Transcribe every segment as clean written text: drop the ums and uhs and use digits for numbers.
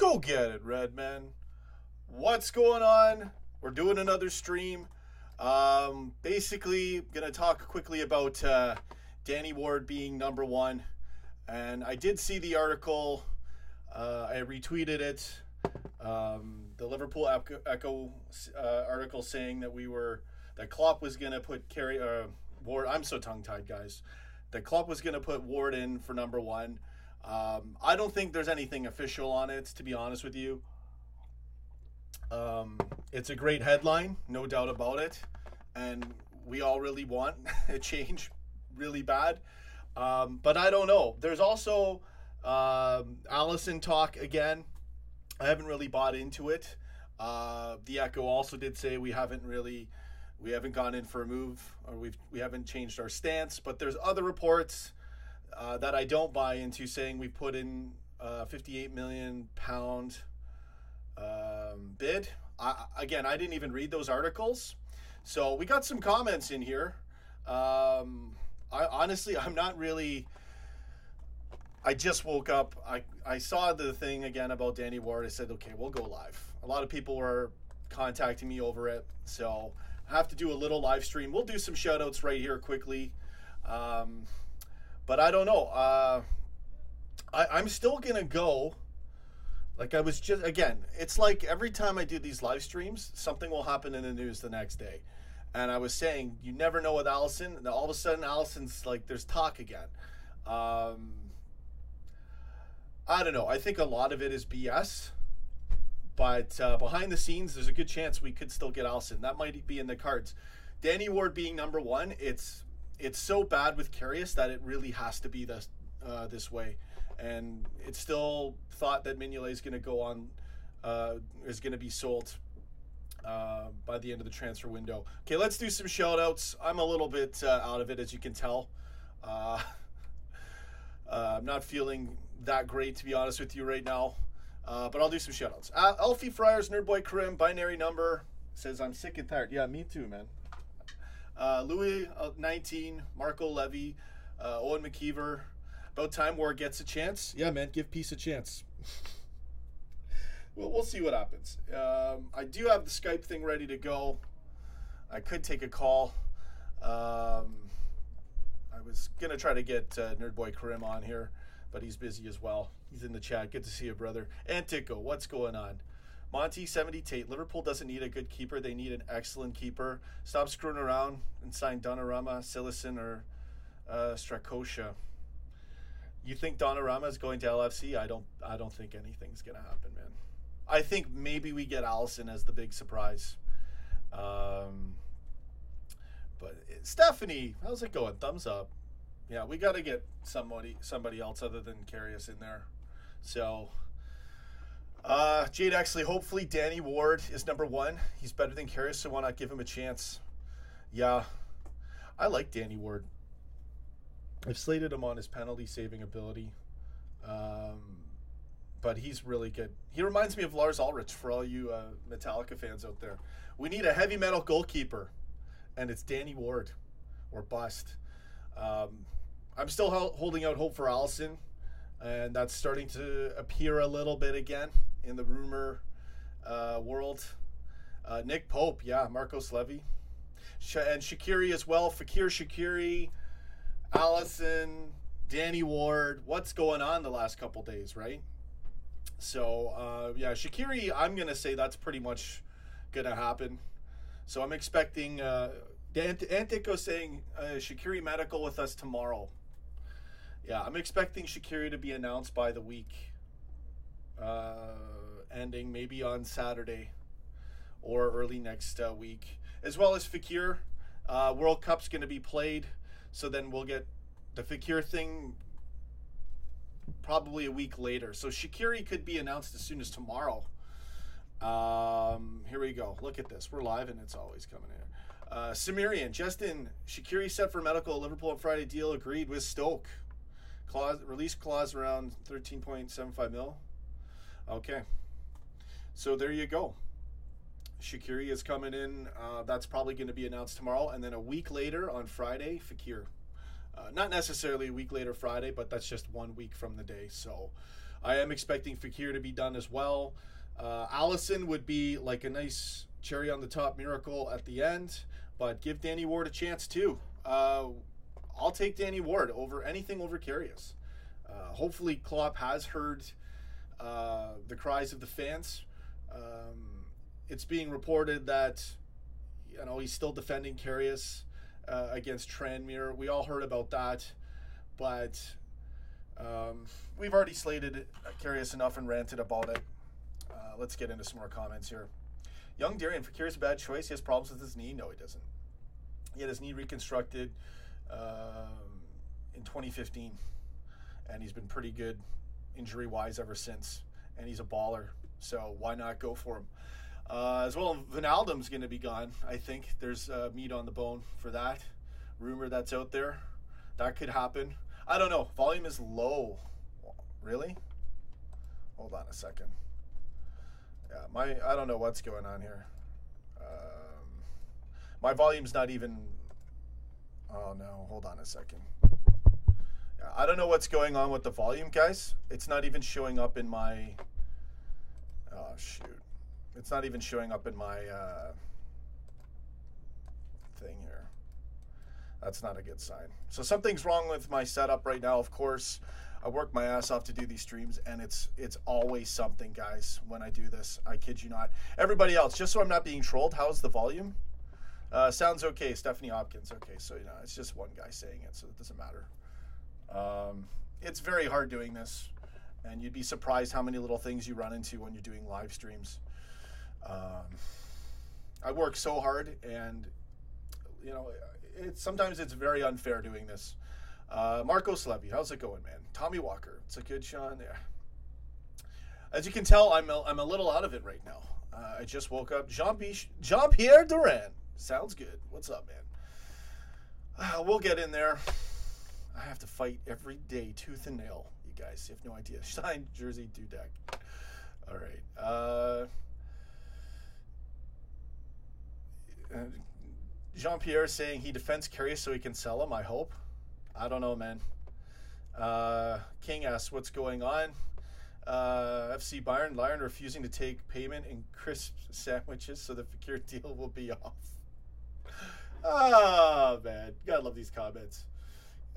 Go get it, Redman. What's going on? We're doing another stream. Basically, going to talk quickly about Danny Ward being number one. And I did see the article. I retweeted it. The Liverpool Echo article saying that Klopp was going to put Ward. I'm so tongue-tied, guys. That Klopp was going to put Ward in for number one. I don't think there's anything official on it, to be honest with you. It's a great headline, no doubt about it. And we all really want a change really bad. But I don't know. There's also Alisson talk again. I haven't really bought into it. The Echo also did say we haven't gone in for a move, or we haven't changed our stance. But there's other reports that I don't buy into, saying we put in £58 million bid. I didn't even read those articles. So we got some comments in here. I'm not really. I just woke up. I saw the thing again about Danny Ward. I said, okay, we'll go live. A lot of people were contacting me over it. So I have to do a little live stream. We'll do some shout outs right here quickly. But I don't know. I'm still going to go. Like I was just, again, it's like every time I do these live streams, something will happen in the news the next day. And I was saying, you never know with Alisson. And all of a sudden, Alisson's like, there's talk again. I don't know. I think a lot of it is BS. But behind the scenes, there's a good chance we could still get Alisson. That might be in the cards. Danny Ward being number one, it's so bad with Karius that it really has to be this way. And it's still thought that Mignolet is going to go on, is going to be sold by the end of the transfer window. Okay, let's do some shout-outs. I'm a little bit out of it, as you can tell. I'm not feeling that great, to be honest with you right now. But I'll do some shout-outs. Alfie Friars, Nerdboy Karim, Binary Number, says, I'm sick and tired. Yeah, me too, man. Louis 19, Marco Levy, Owen McKeever. About time Ward gets a chance. Yeah, man, give peace a chance. Well, we'll see what happens. I do have the Skype thing ready to go. I could take a call. I was going to try to get Nerdboy Karim on here, but he's busy as well. He's in the chat. Good to see you, brother. Antico, what's going on? Monty 70 Tate, Liverpool doesn't need a good keeper. They need an excellent keeper. Stop screwing around and sign Donnarumma, Sillison, or Strakosha. You think Donnarumma is going to LFC? I don't think anything's going to happen, man. I think maybe we get Alisson as the big surprise. But Stephanie, how's it going? Thumbs up. Yeah, we got to get somebody else other than Karius in there. So, Jade Exley, hopefully Danny Ward is number one. He's better than Karius, so why not give him a chance? Yeah, I like Danny Ward. I've slated him on his penalty-saving ability, but he's really good. He reminds me of Lars Ulrich for all you Metallica fans out there. We need a heavy metal goalkeeper, and it's Danny Ward or bust. I'm still holding out hope for Alisson, and that's starting to appear a little bit again in the rumor world. Nick Pope, yeah, Marcos Levy, and Shaqiri as well. Fekir, Shaqiri, Alisson, Danny Ward. What's going on the last couple days, right? So, yeah, Shaqiri, I'm going to say that's pretty much going to happen. So I'm expecting, Antico saying Shaqiri medical with us tomorrow. Yeah, I'm expecting Shaqiri to be announced by the week ending, maybe on Saturday or early next week. As well as Fekir. World Cup's going to be played. So then we'll get the Fekir thing probably a week later. So Shaqiri could be announced as soon as tomorrow. Here we go. Look at this. We're live and it's always coming in. Samirian, Justin, Shaqiri set for medical. Liverpool on Friday deal agreed with Stoke. Release clause around 13.75 mil. Okay. So there you go. Shaqiri is coming in. That's probably going to be announced tomorrow. And then a week later on Friday, Fekir. Not necessarily a week later Friday, but that's just 1 week from the day. So I am expecting Fekir to be done as well. Allison would be like a nice cherry on the top miracle at the end, but give Danny Ward a chance too. I'll take Danny Ward over anything over Karius. Hopefully Klopp has heard the cries of the fans. It's being reported that he's still defending Karius against Tranmere. We all heard about that, but we've already slated Karius enough and ranted about it. Let's get into some more comments here. Young Darian, Fekir is a bad choice. He has problems with his knee. No, he doesn't. He had his knee reconstructed in 2015, and he's been pretty good injury-wise ever since, and he's a baller, so why not go for him? As well, Wijnaldum's going to be gone. I think there's meat on the bone for that rumor that's out there. That could happen. I don't know. Volume is low. Really? Hold on a second. Yeah, I don't know what's going on here. My volume's not even... Oh, no. Hold on a second. Yeah, I don't know what's going on with the volume, guys. It's not even showing up in my... Oh, shoot. It's not even showing up in my thing here. That's not a good sign. So something's wrong with my setup right now, of course. I work my ass off to do these streams, and it's always something, guys, when I do this. I kid you not. Everybody else, just so I'm not being trolled, how's the volume? Sounds okay, Stephanie Hopkins. Okay, so, it's just one guy saying it, so it doesn't matter. It's very hard doing this, and you'd be surprised how many little things you run into when you're doing live streams. I work so hard, and, sometimes it's very unfair doing this. Marcos Levy, how's it going, man? Tommy Walker, it's a good Sean. Yeah. As you can tell, I'm a little out of it right now. I just woke up. Jean-Pierre Duran, sounds good. What's up, man? We'll get in there. I have to fight every day, tooth and nail. You guys, you have no idea. Signed jersey, Dudek. All right. Jean-Pierre saying he defends Karius so he can sell him, I hope. I don't know, man. King asks, what's going on? FC Bayern refusing to take payment in crisp sandwiches so the Fekir deal will be off. Oh, man. Gotta love these comments.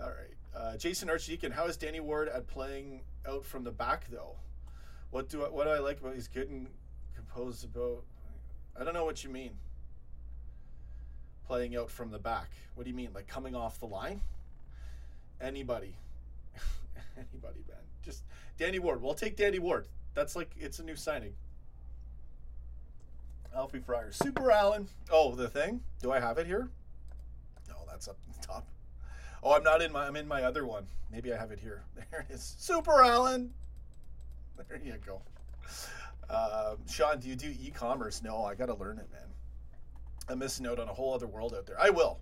All right. Jason Archdeacon, how is Danny Ward at playing out from the back, though? What do I like about he's good and composed about? I don't know what you mean. Playing out from the back. What do you mean? Like coming off the line? Anybody. Anybody, man. Just Danny Ward. We'll take Danny Ward. That's like, it's a new signing. Alfie Fryer. Super Allen. Oh, the thing? Do I have it here? No, that's up at the top. Oh, I'm in my other one. Maybe I have it here. There it is. Super Allen. There you go. Sean, do you do e-commerce? No, I got to learn it, man. I'm missing out on a whole other world out there. I will.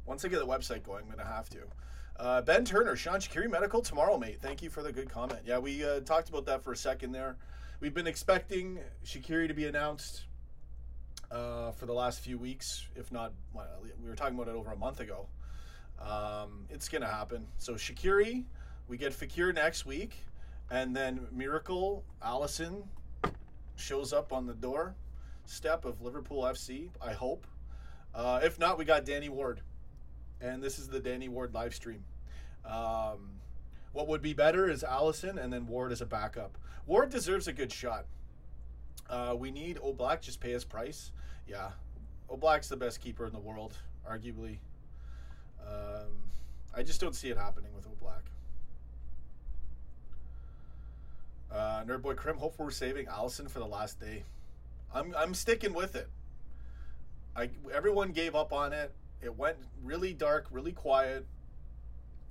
Once I get the website going, I'm going to have to. Ben Turner, Sean Shaqiri Medical tomorrow, mate. Thank you for the good comment. Yeah, we talked about that for a second there. We've been expecting Shaqiri to be announced for the last few weeks, if not, well, we were talking about it over a month ago. It's going to happen. So Shaqiri, we get Fekir next week, and then Miracle Allison shows up on the doorstep of Liverpool FC, I hope. If not, we got Danny Ward. And this is the Danny Ward live stream. What would be better is Allison and then Ward as a backup. Ward deserves a good shot. We need Oblak, just pay his price. Yeah, Oblak's the best keeper in the world, arguably. I just don't see it happening with Oblak. Nerdboy Krim, hopefully we're saving Allison for the last day. I'm sticking with it. Everyone gave up on it. It went really dark, really quiet,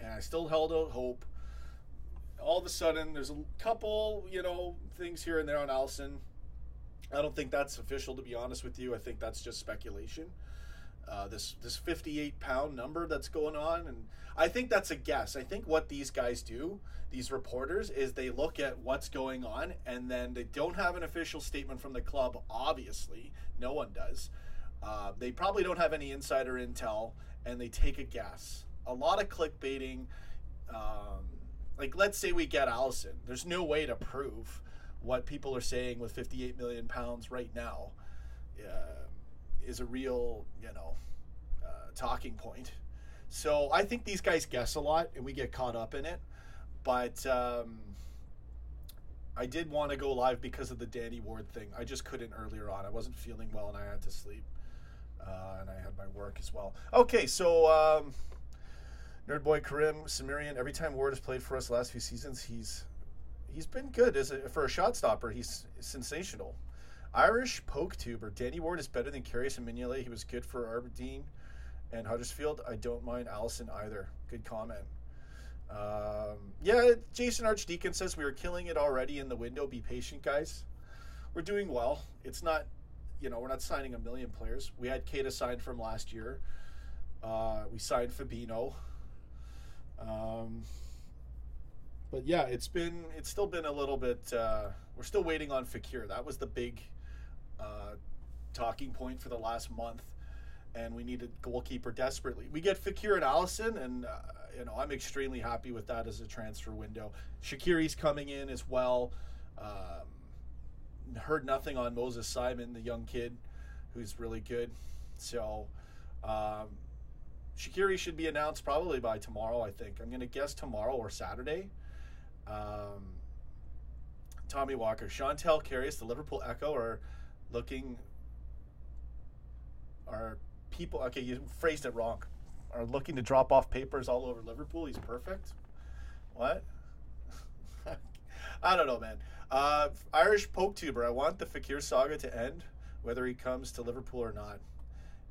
and I still held out hope. All of a sudden, there's a couple, things here and there on Allison. I don't think that's official, to be honest with you. I think that's just speculation. This 58-pound number that's going on, and I think that's a guess. I think what these guys do, these reporters, is they look at what's going on, and then they don't have an official statement from the club, obviously. No one does. They probably don't have any insider intel, and they take a guess. A lot of clickbaiting. like, let's say we get Alisson. There's no way to prove what people are saying with 58 million pounds right now is a real, talking point. So I think these guys guess a lot, and we get caught up in it. But I did want to go live because of the Danny Ward thing. I just couldn't earlier on. I wasn't feeling well, and I had to sleep. And I had my work as well. Okay, so Nerd Boy Karim Samirian, every time Ward has played for us the last few seasons, he's been good. For a shot stopper, he's sensational. Irish Poke Tuber, Danny Ward is better than Karius and Mignolet. He was good for Aberdeen and Huddersfield. I don't mind Alisson either. Good comment. Jason Archdeacon says we are killing it already in the window. Be patient, guys. We're doing well. It's not, we're not signing a million players. We had Keita signed from last year. We signed Fabinho. But yeah, it's still been a little bit, we're still waiting on Fekir. That was the big talking point for the last month, and we needed goalkeeper desperately. We get Fekir and Alisson, and I'm extremely happy with that as a transfer window. Shaqiri's coming in as well. Heard nothing on Moses Simon, the young kid, who's really good. So Shaqiri should be announced probably by tomorrow, I think. I'm going to guess tomorrow or Saturday. Tommy Walker, Chantel Karius, the Liverpool Echo are people, okay, you phrased it wrong, are looking to drop off papers all over Liverpool. He's perfect. What? I don't know, man. Irish Poke Tuber, I want the Fekir saga to end, whether he comes to Liverpool or not.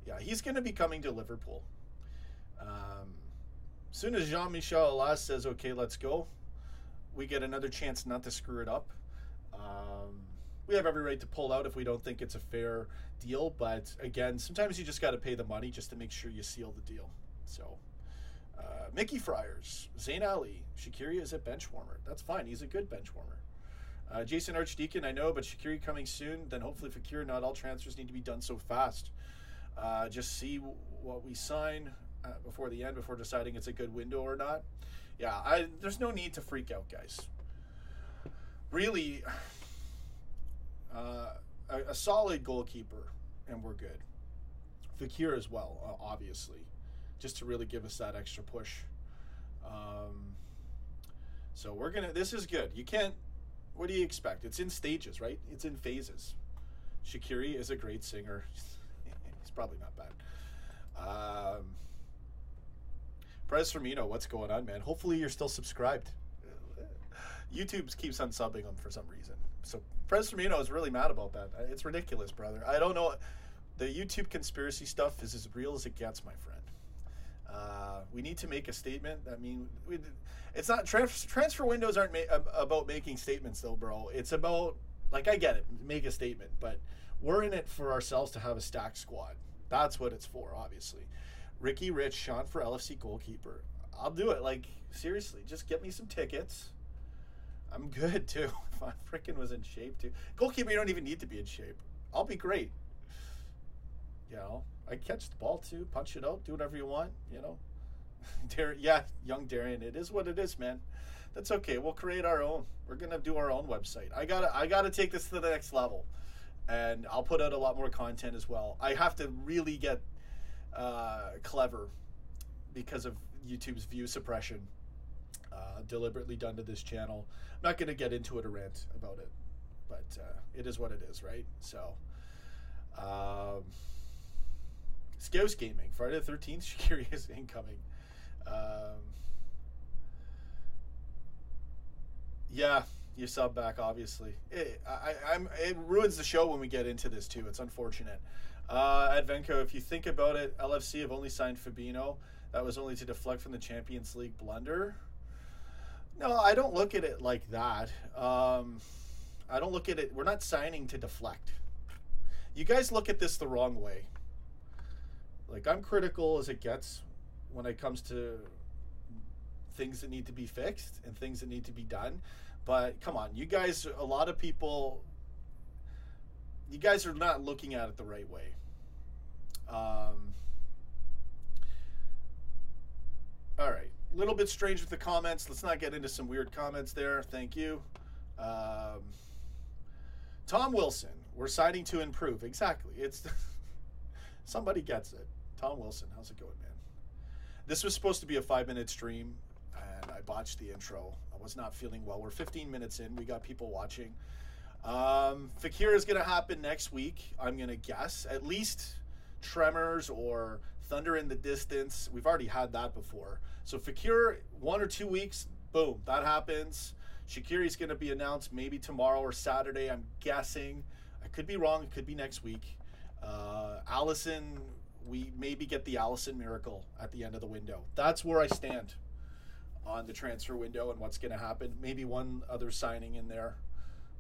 Yeah, he's going to be coming to Liverpool. As soon as Jean-Michel Aulas says, okay, let's go, we get another chance not to screw it up. We have every right to pull out if we don't think it's a fair deal, but again, sometimes you just got to pay the money just to make sure you seal the deal. So, Mickey Friars, Zayn Ali, Shaqiri is a bench warmer. That's fine. He's a good bench warmer. Jason Archdeacon, I know, but Shaqiri coming soon. Then hopefully Fekir. Not all transfers need to be done so fast. Just see what we sign before the end, before deciding it's a good window or not. Yeah, there's no need to freak out, guys. Really, a solid goalkeeper, and we're good. Fekir as well, obviously, just to really give us that extra push. So this is good. What do you expect? It's in stages, right? It's in phases. Shaqiri is a great singer. He's probably not bad. Perez Firmino, what's going on, man? Hopefully you're still subscribed. YouTube keeps unsubbing him for some reason. So Perez Firmino is really mad about that. It's ridiculous, brother. I don't know. The YouTube conspiracy stuff is as real as it gets, my friend. We need to make a statement. I mean, it's not transfer windows aren't about making statements, though, bro. It's about, like, I get it, make a statement, but we're in it for ourselves to have a stacked squad. That's what it's for, obviously. Ricky Rich, Sean for LFC goalkeeper. I'll do it. Like, seriously, just get me some tickets. I'm good, too. If I freaking was in shape, too. Goalkeeper, you don't even need to be in shape. I'll be great. I catch the ball, too, punch it out, do whatever you want, young Darian, it is what it is, man. That's okay. We'll create our own. We're going to do our own website. I gotta take this to the next level, and I'll put out a lot more content as well. I have to really get clever because of YouTube's view suppression deliberately done to this channel. I'm not going to get into it or rant about it, but it is what it is, right? So Scouse Gaming, Friday the 13th, Shaqiri is incoming. Yeah, you sub back, obviously. It ruins the show when we get into this, too. It's unfortunate. Advenco, if you think about it, LFC have only signed Fabinho. That was only to deflect from the Champions League blunder. No, I don't look at it like that. I don't look at it. We're not signing to deflect. You guys look at this the wrong way. Like, I'm critical as it gets when it comes to things that need to be fixed and things that need to be done. But come on, you guys, a lot of people, you guys are not looking at it the right way. All right, little bit strange with the comments. Let's not get into some weird comments there. Thank you. Tom Wilson, we're signing to improve. Exactly. It's somebody gets it. Tom Wilson, how's it going, man? This was supposed to be a 5-minute stream, and I botched the intro. I was not feeling well. We're 15 minutes in. We got people watching. Fekir is going to happen next week, I'm going to guess. At least Tremors or Thunder in the Distance. We've already had that before. So Fekir, 1 or 2 weeks, boom, that happens. Shaqiri's going to be announced maybe tomorrow or Saturday, I'm guessing. I could be wrong. It could be next week. Allison, we maybe get the Allison miracle at the end of the window. That's where I stand on the transfer window and what's going to happen. Maybe one other signing in there,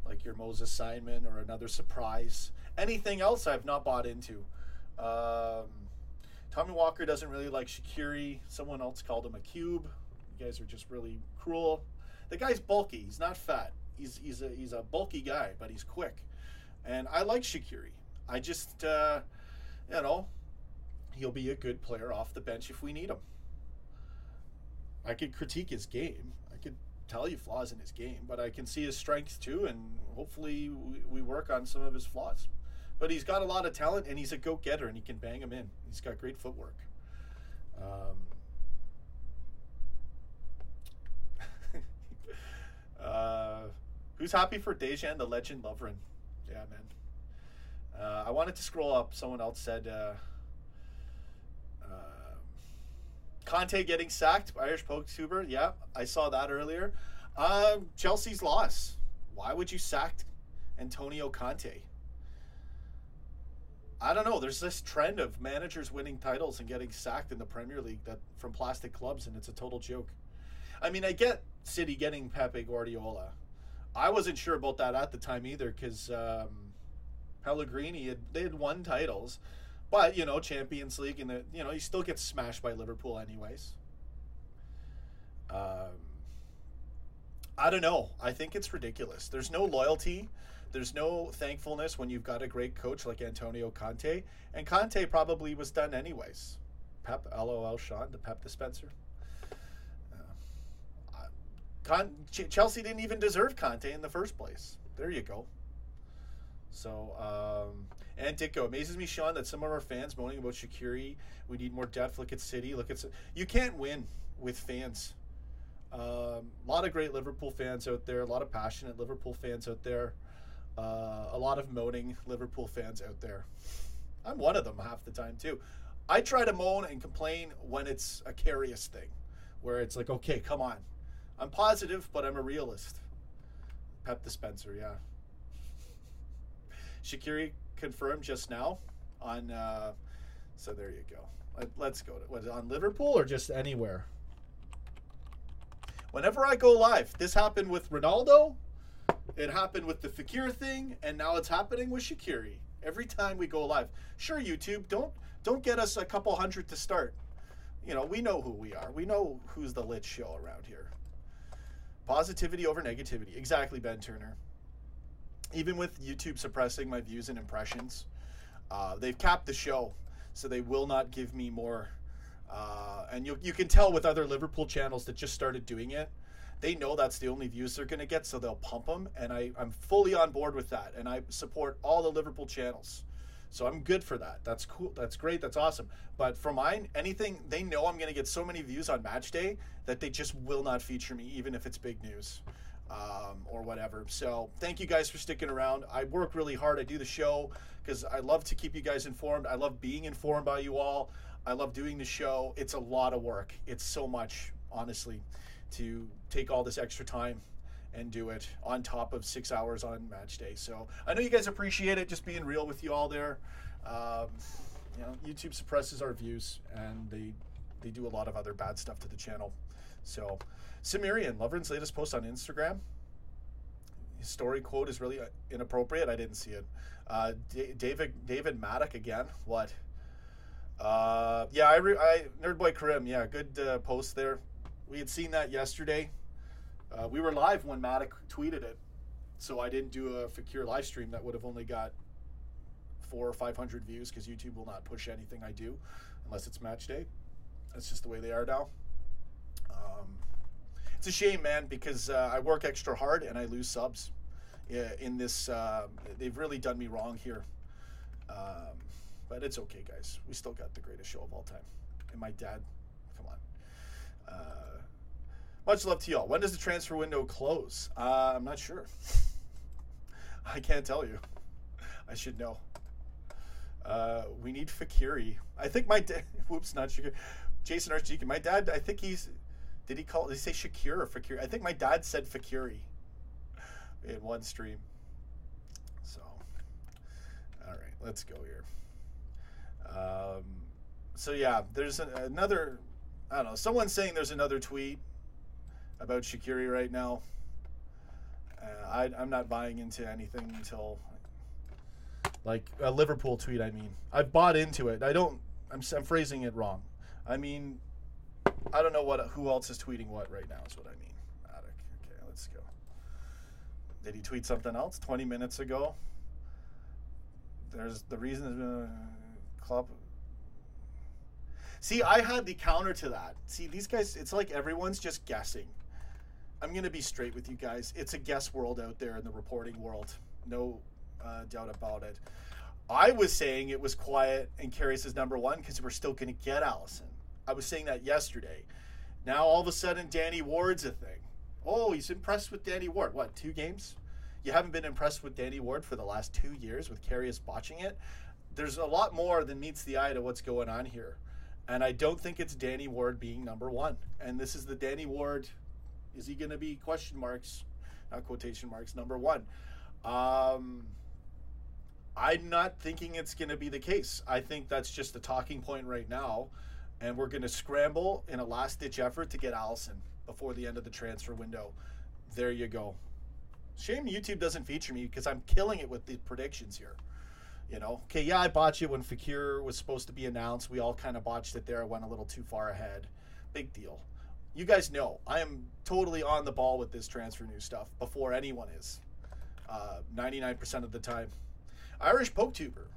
like your Moses Simon or another surprise. Anything else I've not bought into. Tommy Walker doesn't really like Shaqiri. Someone else called him a cube. You guys are just really cruel. The guy's bulky. He's not fat. He's a bulky guy, but he's quick. And I like Shaqiri. I just, he'll be a good player off the bench if we need him. I could critique his game. I could tell you flaws in his game, but I can see his strengths too, and hopefully we work on some of his flaws. But he's got a lot of talent, and he's a go-getter, and he can bang him in. He's got great footwork. Who's happy for Dejan, the legend Lovren? Yeah, man. I wanted to scroll up. Someone else said Conte getting sacked, Irish Poketuber. Yeah, I saw that earlier. Chelsea's loss. Why would you sack Antonio Conte? I don't know. There's this trend of managers winning titles and getting sacked in the Premier League from plastic clubs, and it's a total joke. I mean, I get City getting Pepe Guardiola. I wasn't sure about that at the time either because Pellegrini, they had won titles. But, Champions League, and he still gets smashed by Liverpool anyways. I don't know. I think it's ridiculous. There's no loyalty. There's no thankfulness when you've got a great coach like Antonio Conte. And Conte probably was done anyways. Pep, LOL Sean, the Pep dispenser. Chelsea didn't even deserve Conte in the first place. There you go. So, and Dicko, amazes me, Sean, that some of our fans moaning about Shaqiri. We need more depth. Look at City. You can't win with fans. A lot of great Liverpool fans out there. A lot of passionate Liverpool fans out there. A lot of moaning Liverpool fans out there. I'm one of them half the time too. I try to moan and complain when it's a curious thing, where it's like, okay, come on. I'm positive, but I'm a realist. Pep dispenser, yeah. Shaqiri confirmed just now on, so there you go. Let's go to, on Liverpool or just anywhere? Whenever I go live, this happened with Ronaldo, it happened with the Fekir thing, and now it's happening with Shaqiri. Every time we go live. Sure, YouTube, don't get us a couple hundred to start. We know who we are. We know who's the lit show around here. Positivity over negativity. Exactly, Ben Turner. Even with YouTube suppressing my views and impressions, they've capped the show, so they will not give me more. And you can tell with other Liverpool channels that just started doing it, they know that's the only views they're going to get, so they'll pump them. And I'm fully on board with that, and I support all the Liverpool channels. So I'm good for that. That's cool. That's great. That's awesome. But for mine, anything, they know I'm going to get so many views on match day that they just will not feature me, even if it's big news. Or whatever. So thank you guys for sticking around. I work really hard. I do the show because I love to keep you guys informed. I love being informed by you all. I love doing the show. It's a lot of work. It's so much, honestly, to take all this extra time and do it on top of 6 hours on match day. So I know you guys appreciate it, just being real with you all there. YouTube suppresses our views, and they do a lot of other bad stuff to the channel. So Cimmerian, Lovren's latest post on Instagram. His story quote is really inappropriate. I didn't see it. David Maddock again. What? Nerdboy Karim. Yeah, good post there. We had seen that yesterday. We were live when Maddock tweeted it, so I didn't do a Fekir live stream that would have only got 400 or 500 views because YouTube will not push anything I do unless it's match day. That's just the way they are now. It's a shame, man, because I work extra hard and I lose subs in this. They've really done me wrong here. But it's okay, guys. We still got the greatest show of all time. And my dad, come on. Much love to y'all. When does the transfer window close? I'm not sure. I can't tell you. I should know. We need Fekir. I think my dad, whoops, not Shaqiri. Jason Archdeacon. My dad, I think he's, did he say Shaqiri or Fekir? I think my dad said Fekir in one stream. So, all right, let's go here. So yeah, there's another, I don't know, someone's saying there's another tweet about Shaqiri right now. I'm not buying into anything until, like, a Liverpool tweet, I mean. I've bought into it. I'm phrasing it wrong. I mean, I don't know who else is tweeting what right now is what I mean. Okay, let's go. Did he tweet something else 20 minutes ago? There's the reason Klopp. See, I had the counter to that. See, these guys, it's like everyone's just guessing. I'm going to be straight with you guys. It's a guess world out there in the reporting world. No doubt about it. I was saying it was quiet and Karius is number one because we're still going to get Alisson. I was saying that yesterday. Now, all of a sudden, Danny Ward's a thing. Oh, he's impressed with Danny Ward. What, 2 games? You haven't been impressed with Danny Ward for the last 2 years with Karius botching it? There's a lot more than meets the eye to what's going on here. And I don't think it's Danny Ward being number one. And this is the Danny Ward, is he going to be question marks, not quotation marks, number one? I'm not thinking it's going to be the case. I think that's just a talking point right now. And we're going to scramble in a last-ditch effort to get Alisson before the end of the transfer window. There you go. Shame YouTube doesn't feature me because I'm killing it with the predictions here. You know, okay, yeah, I botched it when Fekir was supposed to be announced. We all kind of botched it there. I went a little too far ahead. Big deal. You guys know I am totally on the ball with this transfer news stuff before anyone is. 99% of the time. Irish PokeTuber.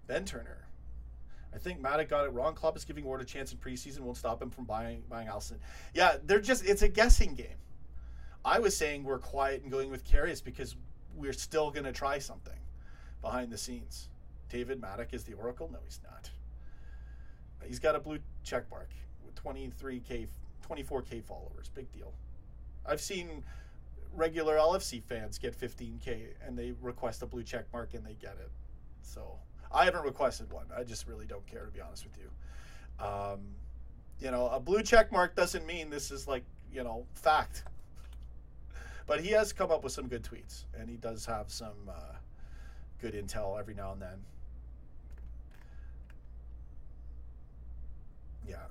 Ben Turner. I think Matic got it wrong. Klopp is giving Ward a chance in preseason. Won't stop him from buying Alisson. Yeah, it's a guessing game. I was saying we're quiet and going with Karius because we're still going to try something behind the scenes. David Matic is the Oracle? No, he's not. He's got a blue check mark with 24K followers. Big deal. I've seen regular LFC fans get 15K and they request a blue check mark and they get it. So I haven't requested one. I just really don't care, to be honest with you. You know, a blue check mark doesn't mean this is like, you know, fact. But he has come up with some good tweets, and he does have some good intel every now and then. Yeah.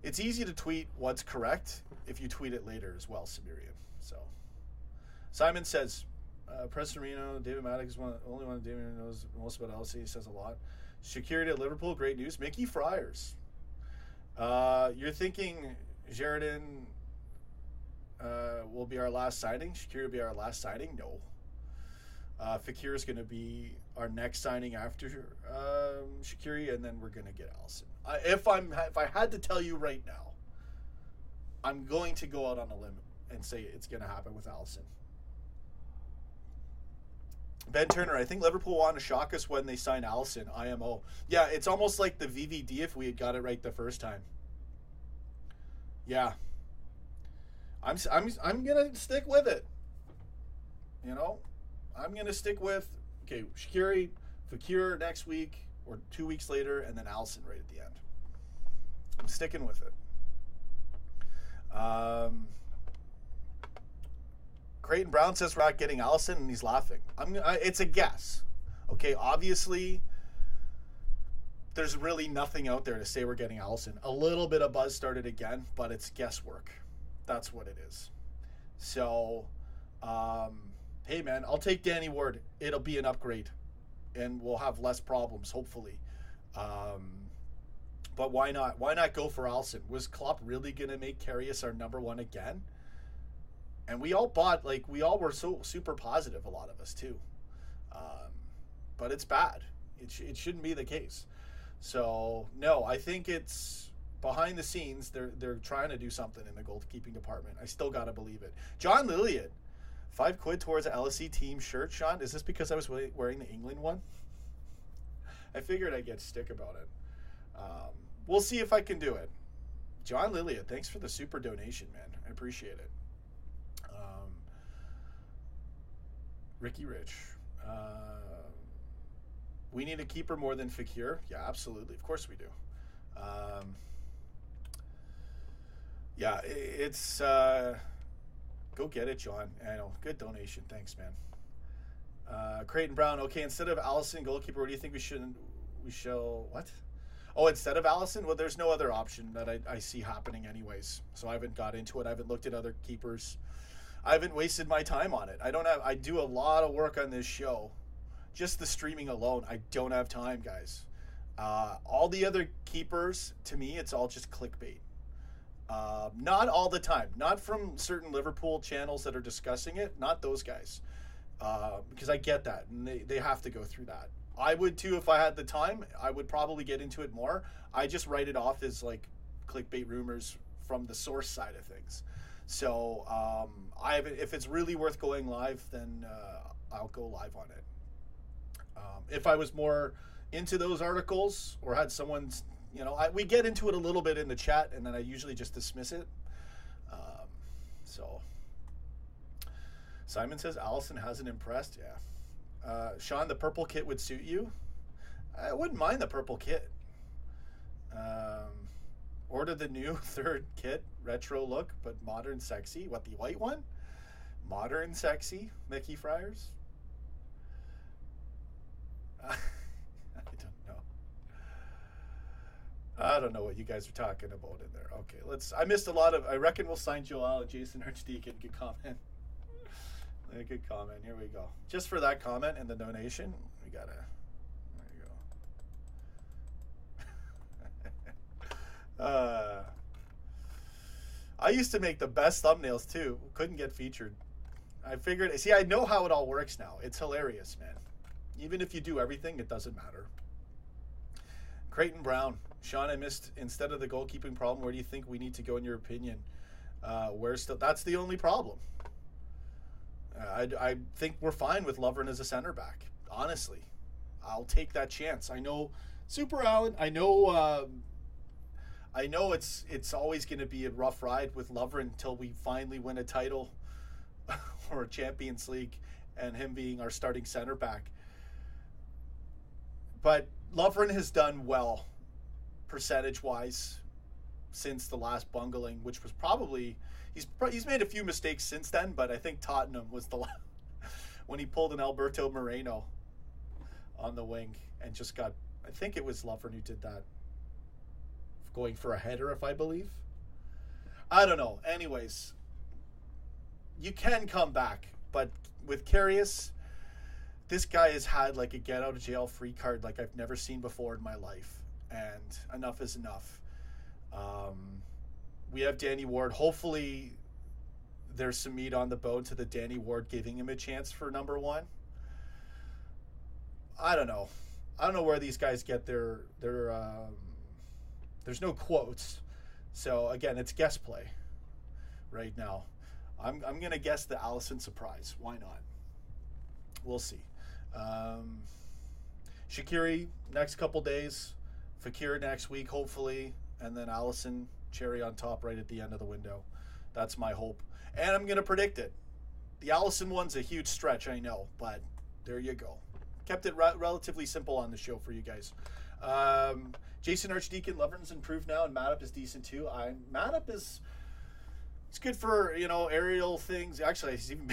It's easy to tweet what's correct if you tweet it later as well, Siberian. So Simon says, Preston Marino, David Matic is only one David knows most about LC. He says a lot. Shaqiri to Liverpool, great news. Mickey Friars. You're thinking Sheridan will be our last signing? Shaqiri will be our last signing? No. Fekir is going to be our next signing after Shaqiri, and then we're going to get Alisson. If I had to tell you right now, I'm going to go out on a limb and say it's going to happen with Alisson. Ben Turner, I think Liverpool want to shock us when they sign Alisson. IMO. Yeah, it's almost like the VVD if we had got it right the first time. Yeah. I'm gonna stick with it. You know, I'm gonna stick with Shaqiri, Fekir next week or 2 weeks later, and then Alisson right at the end. I'm sticking with it. Creighton Brown says we're not getting Alisson, and he's laughing. It's a guess. Okay, obviously, there's really nothing out there to say we're getting Alisson. A little bit of buzz started again, but it's guesswork. That's what it is. So, hey, man, I'll take Danny Ward. It'll be an upgrade, and we'll have less problems, hopefully. But why not? Why not go for Alisson? Was Klopp really going to make Karius our number one again? And we all were so super positive, a lot of us, too. But it's bad. It shouldn't be the case. So, no, I think it's behind the scenes, they're trying to do something in the goalkeeping department. I still gotta believe it. John Lilliot, £5 towards an LSC team shirt. Sean, is this because I was wearing the England one? I figured I'd get stick about it. We'll see if I can do it. John Lilliot, thanks for the super donation, man. I appreciate it. Ricky Rich. We need a keeper more than Fekir. Yeah, absolutely. Of course we do. Yeah, it's... go get it, John. I know. Good donation. Thanks, man. Creighton Brown. Okay, instead of Allison, goalkeeper, what do you think we shall... What? Oh, instead of Allison? Well, there's no other option that I see happening anyways. So I haven't got into it. I haven't looked at other keepers. I haven't wasted my time on it. I do a lot of work on this show. Just the streaming alone, I don't have time, guys. All the other keepers, to me, it's all just clickbait. Not all the time. Not from certain Liverpool channels that are discussing it. Not those guys. Because I get that. And they have to go through that. I would too if I had the time. I would probably get into it more. I just write it off as like clickbait rumors from the source side of things. So if it's really worth going live, then I'll go live on it. If I was more into those articles or had someone's, we get into it a little bit in the chat, and then I usually just dismiss it. So Simon says Allison hasn't impressed. Yeah. Sean, the purple kit would suit you. I wouldn't mind the purple kit. Order the new third kit, retro look, but modern sexy. What, the white one? Modern sexy, Mickey Friars? I don't know what you guys are talking about in there. Okay, I missed a lot of, I reckon we'll sign Joel and Jason Archdeacon. Good comment. Good comment. Here we go. Just for that comment and the donation, we gotta, there you go. I used to make the best thumbnails too. Couldn't get featured. I figured, I know how it all works now. It's hilarious, man. Even if you do everything, it doesn't matter. Creighton Brown. Sean, I missed, instead of the goalkeeping problem, where do you think we need to go in your opinion? That's the only problem. I think we're fine with Lovren as a center back. Honestly, I'll take that chance. I know, Super Allen. I know it's always going to be a rough ride with Lovren until we finally win a title or a Champions League, and him being our starting center back. But Lovren has done well, percentage-wise, since the last bungling, which was probably. He's made a few mistakes since then, but I think Tottenham was the last when he pulled an Alberto Moreno on the wing and just got. I think it was Lovren who did that, going for a header, if I believe. I don't know. Anyways, you can come back, but with Karius, this guy has had like a get out of jail free card like I've never seen before in my life, and enough is enough. We have Danny Ward. Hopefully there's some meat on the bone to the Danny Ward giving him a chance for number one. I don't know where these guys get their there's no quotes. So again, it's guess play right now. I'm going to guess the Allison surprise. Why not? We'll see. Shaqiri next couple days, Fekir next week hopefully, and then Allison cherry on top right at the end of the window. That's my hope. And I'm going to predict it. The Allison one's a huge stretch, I know, but there you go. Kept it relatively simple on the show for you guys. Jason Archdeacon, Lovren's improved now, and Matip is decent too. Matip is... It's good for, aerial things. Actually, I think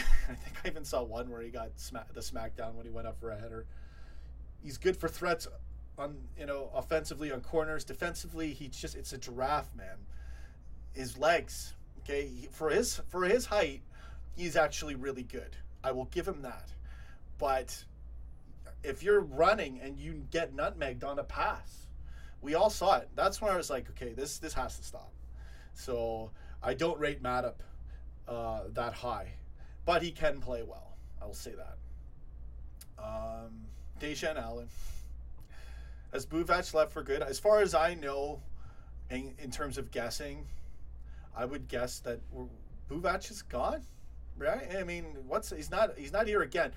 I even saw one where he got the smackdown when he went up for a header. He's good for threats on, offensively on corners. Defensively, it's a giraffe, man. His legs, okay, for his height, he's actually really good. I will give him that. But if you're running and you get nutmegged on a pass, we all saw it. That's when I was like, okay, this has to stop. So I don't rate Matip that high, but he can play well. I will say that. Dejan Allen. Has Buvac left for good? As far as I know, in terms of guessing, I would guess that Buvac is gone, right? I mean, he's not here again.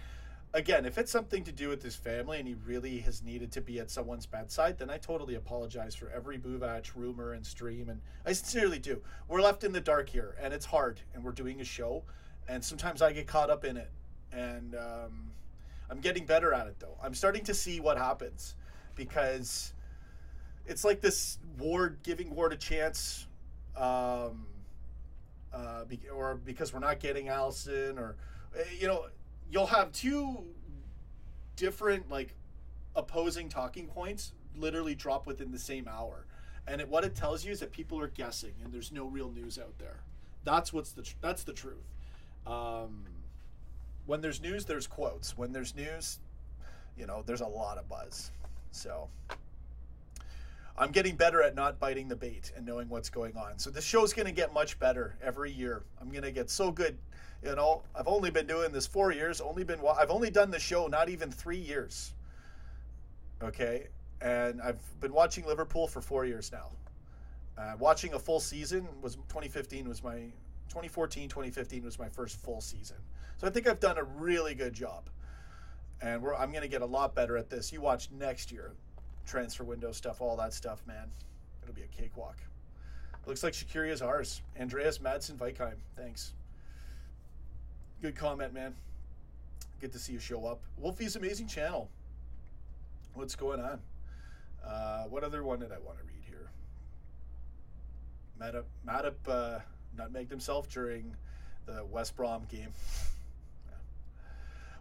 Again, if it's something to do with his family and he really has needed to be at someone's bedside, then I totally apologize for every Buvac rumor and stream, and I sincerely do. We're left in the dark here, and it's hard, and we're doing a show, and sometimes I get caught up in it, and I'm getting better at it, though. I'm starting to see what happens, because it's like this giving Ward a chance, or because we're not getting Allison, or, you'll have two different, like, opposing talking points literally drop within the same hour. And what it tells you is that people are guessing and there's no real news out there. That's the truth. When there's news, there's quotes. When there's news, there's a lot of buzz. So I'm getting better at not biting the bait and knowing what's going on. So this show's going to get much better every year. I'm going to get so good. I've only been doing this 4 years. I've only done the show not even 3 years. Okay, and I've been watching Liverpool for 4 years now. Watching a full season was 2014, 2015 was my first full season. So I think I've done a really good job, and I'm going to get a lot better at this. You watch next year, transfer window stuff, all that stuff, man. It'll be a cakewalk. Looks like Shaqiri is ours. Andreas Madsen Vikheim, thanks. Good comment, man. Good to see you show up. Wolfie's Amazing Channel. What's going on? What other one did I want to read here? Matip nutmegged himself during the West Brom game. Yeah.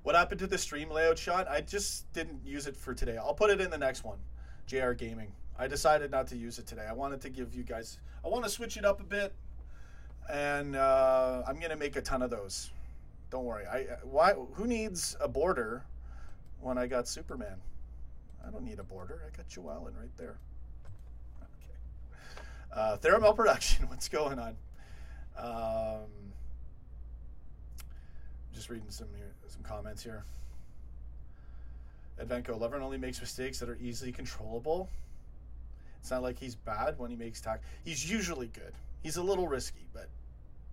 What happened to the stream layout shot? I just didn't use it for today. I'll put it in the next one. JR Gaming. I decided not to use it today. I wanted to give you guys... I want to switch it up a bit. And I'm going to make a ton of those. Don't worry. Who needs a border when I got Superman? I don't need a border. I got Joellen right there. Okay. Theramel Production. What's going on? Just reading some comments here. Edvenko, Lovren only makes mistakes that are easily controllable. It's not like he's bad when he makes tackles. He's usually good. He's a little risky, but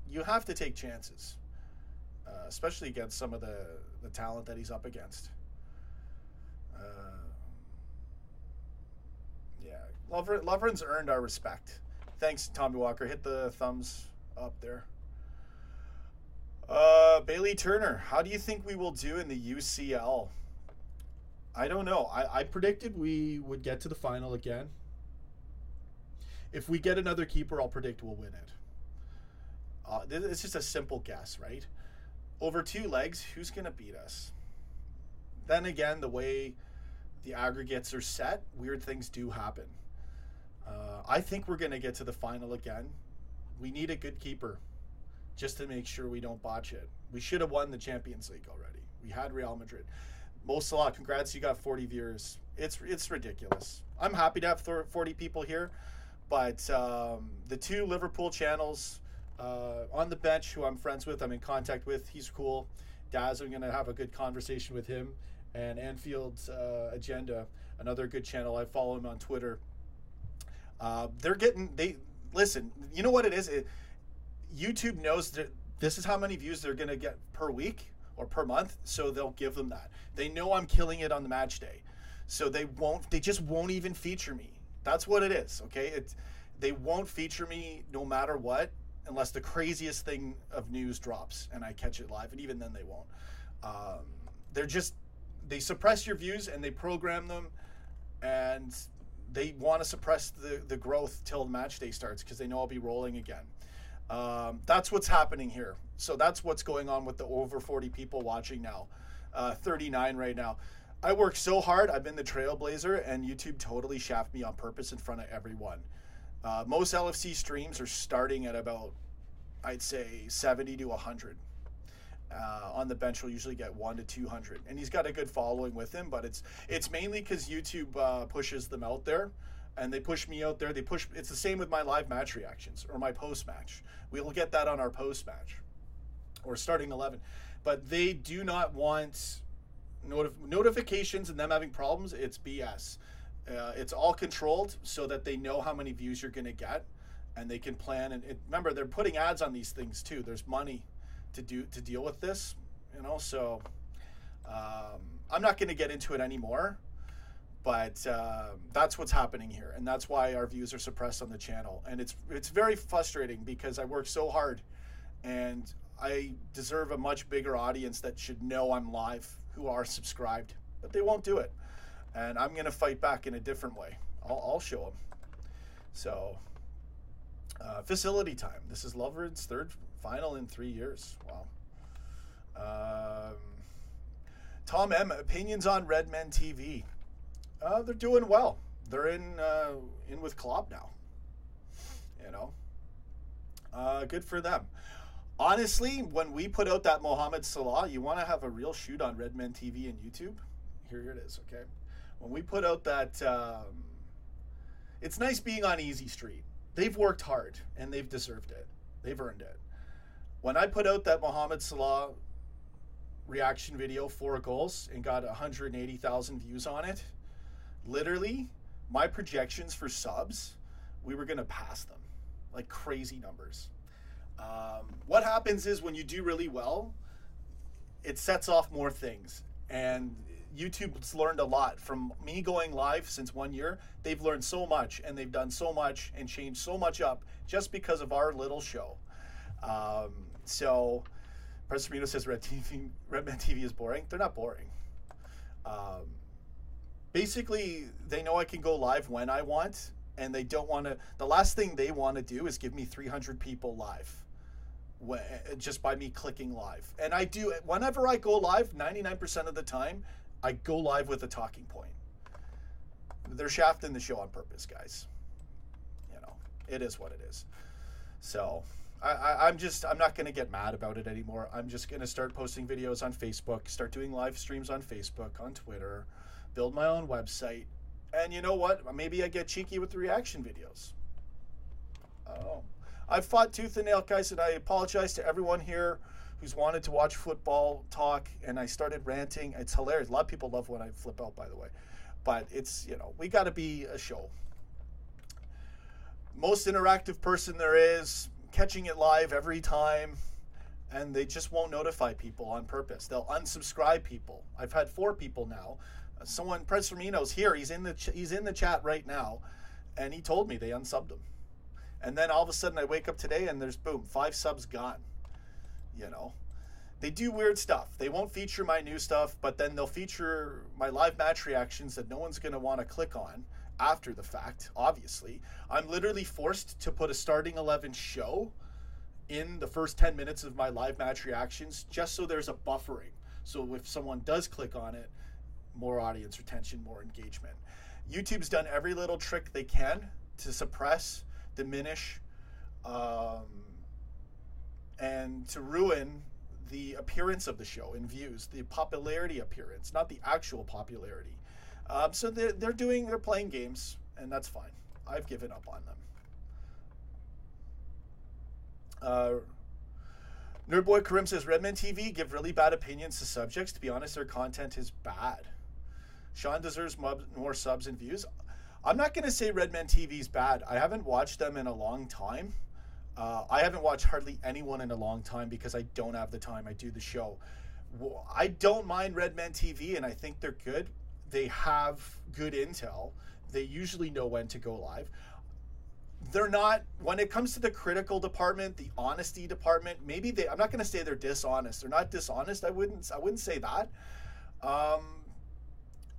you have to take chances. Especially against some of the talent that he's up against. Yeah, Lovren's earned our respect. Thanks, Tommy Walker. Hit the thumbs up there. Bailey Turner, how do you think we will do in the UCL? I don't know. I predicted we would get to the final again. If we get another keeper, I'll predict we'll win it. It's just a simple guess, right? Over 2 legs, who's going to beat us? Then again, the way the aggregates are set, weird things do happen. I think we're going to get to the final again. We need a good keeper just to make sure we don't botch it. We should have won the Champions League already. We had Real Madrid. Mo Salah, congrats, you got 40 viewers. It's ridiculous. I'm happy to have 40 people here, but the 2 Liverpool channels... on the bench, who I'm friends with, I'm in contact with, he's cool. Daz, I'm going to have a good conversation with him. And Anfield's Agenda, another good channel. I follow him on Twitter. Listen, you know what it is? YouTube knows that this is how many views they're going to get per week or per month, so they'll give them that. They know I'm killing it on the match day, so they just won't even feature me. That's what it is, okay? They won't feature me no matter what, unless the craziest thing of news drops and I catch it live, and even then they won't. They suppress your views and they program them, and they want to suppress the growth till the match day starts because they know I'll be rolling again. That's what's happening here. So that's what's going on with the over 40 people watching now. 39 right now. I work so hard. I've been the trailblazer, and YouTube totally shaft me on purpose in front of everyone. Most LFC streams are starting at about, I'd say, 70 to 100. On the bench, we'll usually get 1 to 200, and he's got a good following with him. But it's mainly because YouTube pushes them out there, and they push me out there. It's the same with my live match reactions or my post match. We'll get that on our post match or starting 11. But they do not want notifications and them having problems. It's BS. It's all controlled so that they know how many views you're going to get, and they can plan. And remember, they're putting ads on these things too. There's money to deal with this, you know. So I'm not going to get into it anymore, but that's what's happening here, and that's why our views are suppressed on the channel. And it's very frustrating because I work so hard, and I deserve a much bigger audience that should know I'm live, who are subscribed, but they won't do it. And I'm going to fight back in a different way. I'll show them. So, facility time. This is Lovren's third final in 3 years. Wow. Tom M. Opinions on Red Men TV. They're doing well. They're in with Klopp now. You know. Good for them. Honestly, when we put out that Mohamed Salah, you want to have a real shoot on Red Men TV and YouTube? Here it is, okay? When we put out that, it's nice being on Easy Street. They've worked hard, and they've deserved it. They've earned it. When I put out that Mohamed Salah reaction video, 4 goals, and got 180,000 views on it, literally, my projections for subs, we were going to pass them. Like crazy numbers. What happens is when you do really well, it sets off more things. And YouTube's learned a lot from me going live since 1 year. They've learned so much, and they've done so much and changed so much up just because of our little show. So President Reno says Red Men TV is boring. They're not boring. Basically, they know I can go live when I want, and they don't want to. The last thing they want to do is give me 300 people live just by me clicking live. And I do, whenever I go live, 99% of the time, I go live with a talking point. They're shafting the show on purpose, guys. You know, it is what it is. So I'm not going to get mad about it anymore. I'm just going to start posting videos on Facebook, start doing live streams on Facebook, on Twitter, build my own website. And you know what? Maybe I get cheeky with the reaction videos. I don't know. I've fought tooth and nail, guys, and I apologize to everyone here who's wanted to watch football talk, and I started ranting. It's hilarious. A lot of people love when I flip out, by the way. But it's, you know, we got to be a show. Most interactive person there is, catching it live every time, and they just won't notify people on purpose. They'll unsubscribe people. I've had 4 people now. Someone, Prince Firmino's here. He's in the chat right now, and he told me they unsubbed him. And then all of a sudden I wake up today and there's, boom, 5 subs gone. You know, they do weird stuff. They won't feature my new stuff, but then they'll feature my live match reactions that no one's going to want to click on after the fact, obviously. I'm literally forced to put a starting 11 show in the first 10 minutes of my live match reactions just so there's a buffering. So if someone does click on it, more audience retention, more engagement. YouTube's done every little trick they can to suppress, diminish, and to ruin the appearance of the show in views, the popularity appearance, not the actual popularity. So they're playing games, and that's fine. I've given up on them. Nerdboy Karim says, Redmen TV give really bad opinions to subjects. To be honest, their content is bad. Sean deserves more subs and views. I'm not going to say Redmen TV is bad. I haven't watched them in a long time. I haven't watched hardly anyone in a long time because I don't have the time. I do the show. I don't mind Redmen TV, and I think they're good. They have good intel. They usually know when to go live. They're not, when it comes to the critical department, the honesty department, maybe I'm not going to say they're dishonest. They're not dishonest. I wouldn't say that.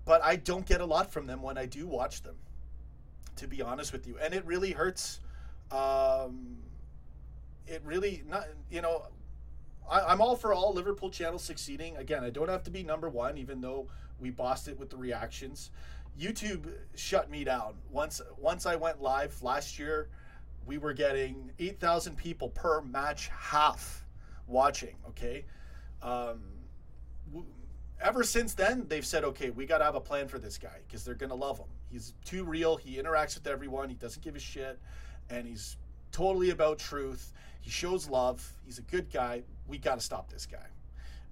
But I don't get a lot from them when I do watch them, to be honest with you. And it really hurts. It really, not, you know, I'm all for all Liverpool channels succeeding. Again, I don't have to be number one, even though we bossed it with the reactions. YouTube shut me down. Once I went live last year, we were getting 8,000 people per match half watching, okay? Ever since then, they've said, okay, we got to have a plan for this guy because they're going to love him. He's too real. He interacts with everyone. He doesn't give a shit. And he's totally about truth. He shows love. He's a good guy. We got to stop this guy.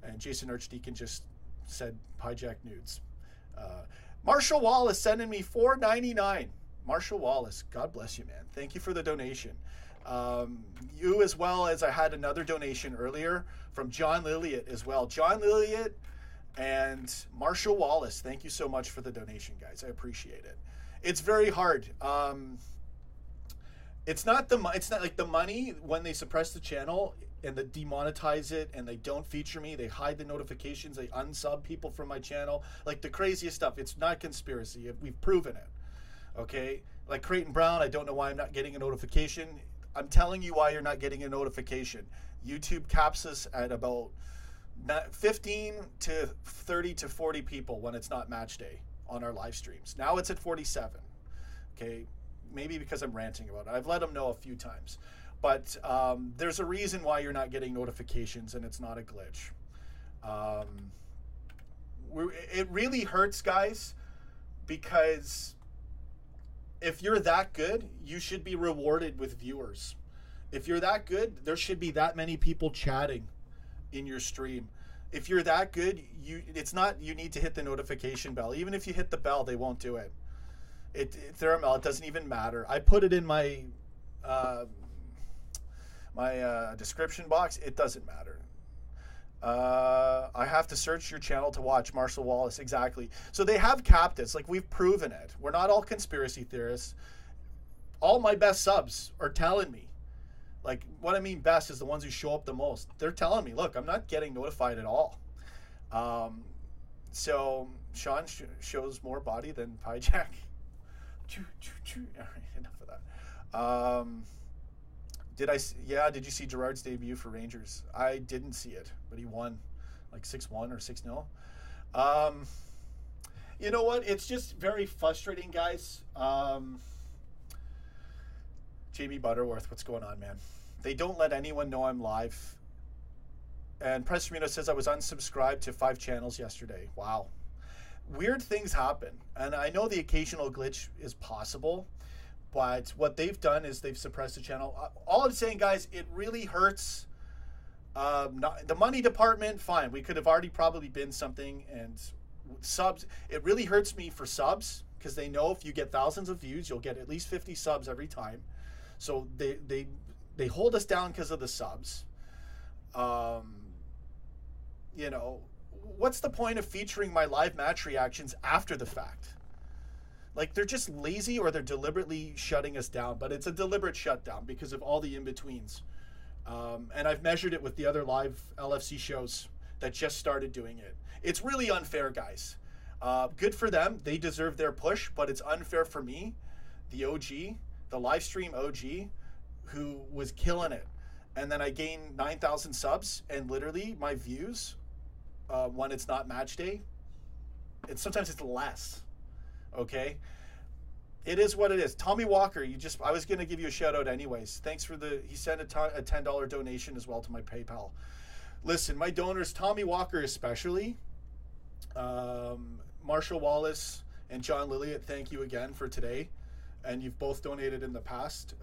And Jason Archdeacon just said hijack nudes. Marshall Wallace sending me $4.99. Marshall Wallace, God bless you, man. Thank you for the donation. You, as well as I had another donation earlier from John Lilliot as well. John Lilliot and Marshall Wallace, thank you so much for the donation, guys. I appreciate it. It's very hard. It's not like the money when they suppress the channel and they demonetize it and they don't feature me, they hide the notifications, they unsub people from my channel, like the craziest stuff. It's not conspiracy. We've proven it. Okay? Like Creighton Brown, I don't know why I'm not getting a notification. I'm telling you why you're not getting a notification. YouTube caps us at about 15 to 30 to 40 people when it's not match day on our live streams. Now it's at 47. Okay? Maybe because I'm ranting about it. I've let them know a few times. But there's a reason why you're not getting notifications, and it's not a glitch. It really hurts, guys, because if you're that good, you should be rewarded with viewers. If you're that good, there should be that many people chatting in your stream. If you're that good, it's not you need to hit the notification bell. Even if you hit the bell, they won't do it. Thermal, it doesn't even matter. I put it in my description box. It doesn't matter. I have to search your channel to watch Marshall Wallace. Exactly. So they have capped us. Like, we've proven it. We're not all conspiracy theorists. All my best subs are telling me. Like, what I mean best is the ones who show up the most. They're telling me, look, I'm not getting notified at all. So Sean shows more body than Pyjack. All right, enough of that. Did you see Gerrard's debut for Rangers? I didn't see it, but he won like 6-1 or 6-0. You know what? It's just very frustrating, guys. Jamie Butterworth, what's going on, man? They don't let anyone know I'm live. And Prestorino says I was unsubscribed to 5 channels yesterday. Wow. Weird things happen. And I know the occasional glitch is possible. But what they've done is they've suppressed the channel. All I'm saying, guys, it really hurts. The money department, fine. We could have already probably been something. And subs, it really hurts me for subs. Because they know if you get thousands of views, you'll get at least 50 subs every time. So they hold us down because of the subs. You know, what's the point of featuring my live match reactions after the fact? Like, they're just lazy or they're deliberately shutting us down. But it's a deliberate shutdown because of all the in-betweens. And I've measured it with the other live LFC shows that just started doing it. It's really unfair, guys. Good for them. They deserve their push. But it's unfair for me, the OG, the live stream OG, who was killing it. And then I gained 9,000 subs. And literally, my views, when it's not match day, sometimes it's less. Okay, it is what it is. Tommy Walker, I was going to give you a shout out anyways. Thanks for he sent a $10 donation as well to my PayPal. Listen, my donors, Tommy Walker especially, Marshall Wallace and John Lilliot, thank you again for today. And you've both donated in the past.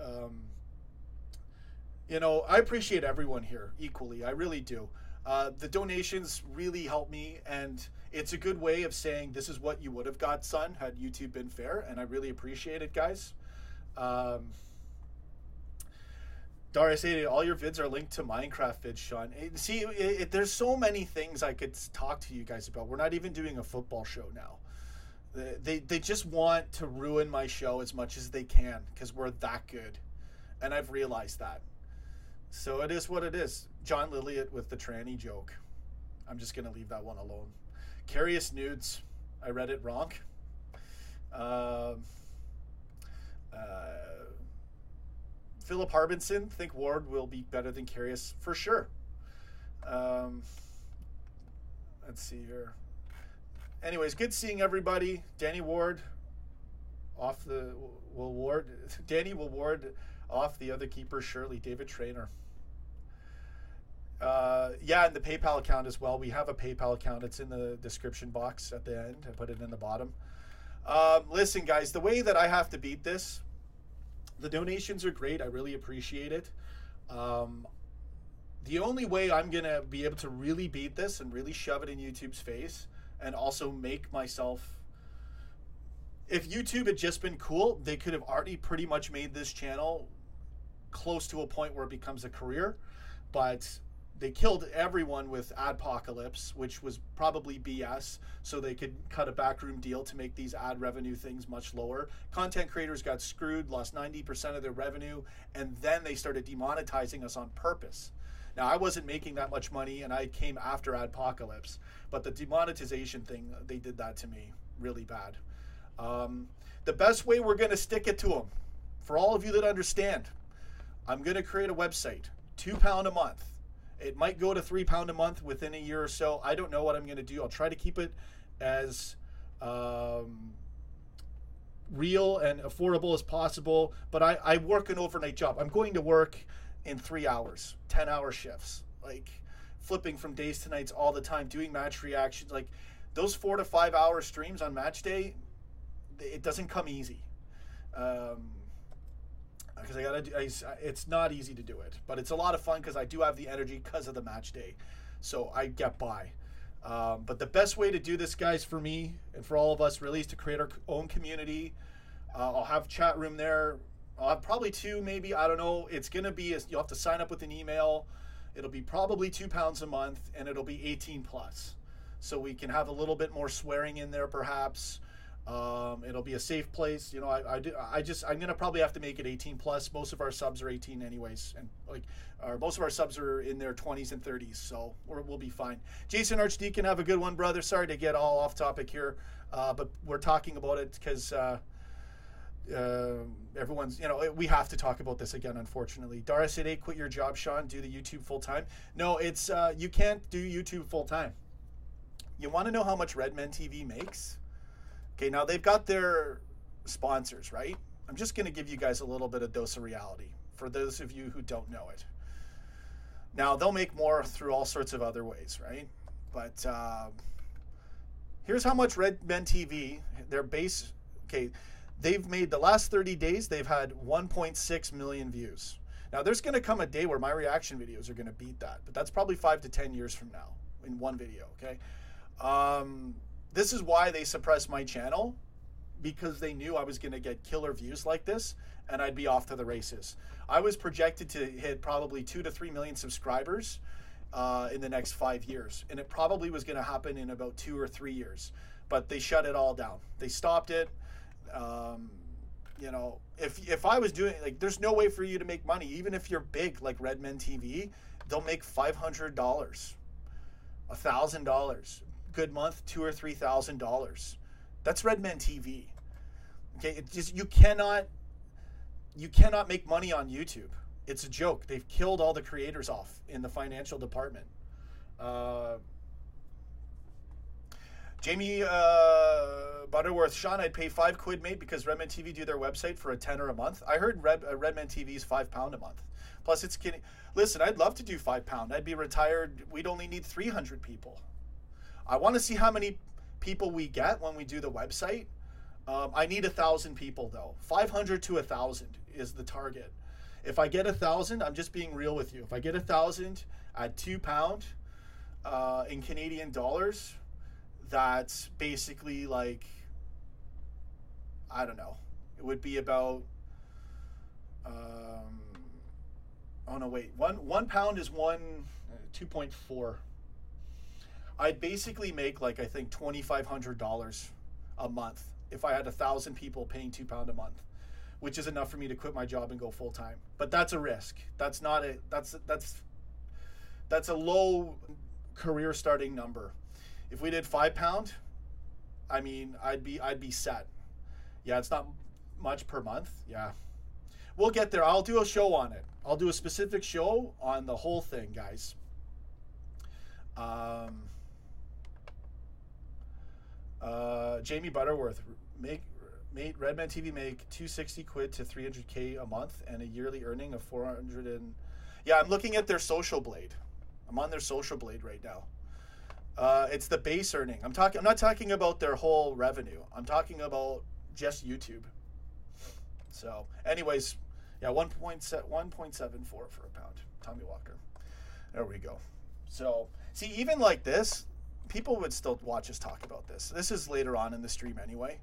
You know, I appreciate everyone here equally. I really do. The donations really help me, and it's a good way of saying this is what you would have got, son, had YouTube been fair, and I really appreciate it, guys. Darius 88, all your vids are linked to Minecraft vids, Sean. See, there's so many things I could talk to you guys about. We're not even doing a football show now. They just want to ruin my show as much as they can because we're that good, and I've realized that. So it is what it is. John Lilliot with the tranny joke. I'm just going to leave that one alone. Carious Nudes. I read it wrong. Philip Harbinson. Think Ward will be better than Carious. For sure. Let's see here. Anyways, good seeing everybody. Danny Ward Danny will ward off the other keeper, Shirley. David Traynor. Yeah, and the PayPal account as well. We have a PayPal account. It's in the description box at the end. I put it in the bottom. Listen, guys, the way that I have to beat this, the donations are great. I really appreciate it. The only way I'm going to be able to really beat this and really shove it in YouTube's face and also make myself if YouTube had just been cool, they could have already pretty much made this channel close to a point where it becomes a career. But they killed everyone with Adpocalypse, which was probably BS, so they could cut a backroom deal to make these ad revenue things much lower. Content creators got screwed, lost 90% of their revenue, and then they started demonetizing us on purpose. Now, I wasn't making that much money, and I came after Adpocalypse, but the demonetization thing, they did that to me really bad. The best way we're going to stick it to them, for all of you that understand, I'm going to create a website, £2 a month. It might go to £3 a month within a year or so. I don't know what I'm going to do. I'll try to keep it as real and affordable as possible. But I work an overnight job. I'm going to work in 3 hours, 10-hour shifts, like flipping from days to nights all the time, doing match reactions. Like those 4 to 5 hour streams on match day, it doesn't come easy. Because it's not easy to do it, but it's a lot of fun because I do have the energy because of the match day, so I get by. But the best way to do this, guys, for me and for all of us, really, is to create our own community. I'll have chat room there. I'll have probably 2, maybe, I don't know. It's gonna be you'll have to sign up with an email. It'll be probably £2 a month, and it'll be 18 plus, so we can have a little bit more swearing in there, perhaps. It'll be a safe place. You know, I'm gonna probably have to make it 18 plus. Most of our subs are 18 anyways, and most of our subs are in their 20s and 30s, so we'll be fine. Jason Archdeacon, have a good one, brother. Sorry to get all off topic here, but we're talking about it because everyone's, you know, we have to talk about this again, unfortunately. Dara said, quit your job, Sean, do the YouTube full time. No, it's you can't do YouTube full time. You want to know how much Redmen TV makes? Okay, now they've got their sponsors, right? I'm just going to give you guys a little bit of dose of reality for those of you who don't know it. Now, they'll make more through all sorts of other ways, right? But here's how much Redmen TV, their base, okay, they've made the last 30 days, they've had 1.6 million views. Now, there's going to come a day where my reaction videos are going to beat that, but that's probably 5 to 10 years from now in one video, okay? This is why they suppressed my channel, because they knew I was going to get killer views like this, and I'd be off to the races. I was projected to hit probably 2 to 3 million subscribers in the next 5 years, and it probably was going to happen in about 2 or 3 years, but they shut it all down. They stopped it. You know, if I was doing, like, there's no way for you to make money, even if you're big like Redmen TV. They'll make $500, $1,000. Good month, $2,000 or $3,000. That's Redmen TV. Okay, it just you cannot make money on YouTube. It's a joke. They've killed all the creators off in the financial department. Jamie Butterworth, Sean, I'd pay £5, mate, because Redmen TV do their website for a tenner a month. I heard Redmen TV is £5 a month. Plus, it's kidding. Listen, I'd love to do £5. I'd be retired. We'd only need 300 people. I want to see how many people we get when we do the website. I need 1,000 people, though. 500 to 1,000 is the target. If I get 1,000, I'm just being real with you. If I get 1,000 at £2 in Canadian dollars, that's basically like, I don't know. It would be about, oh no, wait. One pound is 2.4. I'd basically make, like, I think $2,500 a month if I had 1,000 people paying £2 a month, which is enough for me to quit my job and go full time. But that's a risk. That's not a that's a low career starting number. If we did £5, I mean, I'd be set. Yeah, it's not much per month. Yeah, we'll get there. I'll do a show on it. I'll do a specific show on the whole thing, guys. Jamie Butterworth, mate, Redmen TV make £260 to $300K a month and a yearly earning of 400 and yeah, I'm looking at their Social Blade. I'm on their Social Blade right now. It's the base earning. I'm not talking about their whole revenue. I'm talking about just YouTube. So, anyways, yeah, 1.74 for a pound. Tommy Walker. There we go. So, see, even like this, people would still watch us talk about this. This is later on in the stream anyway.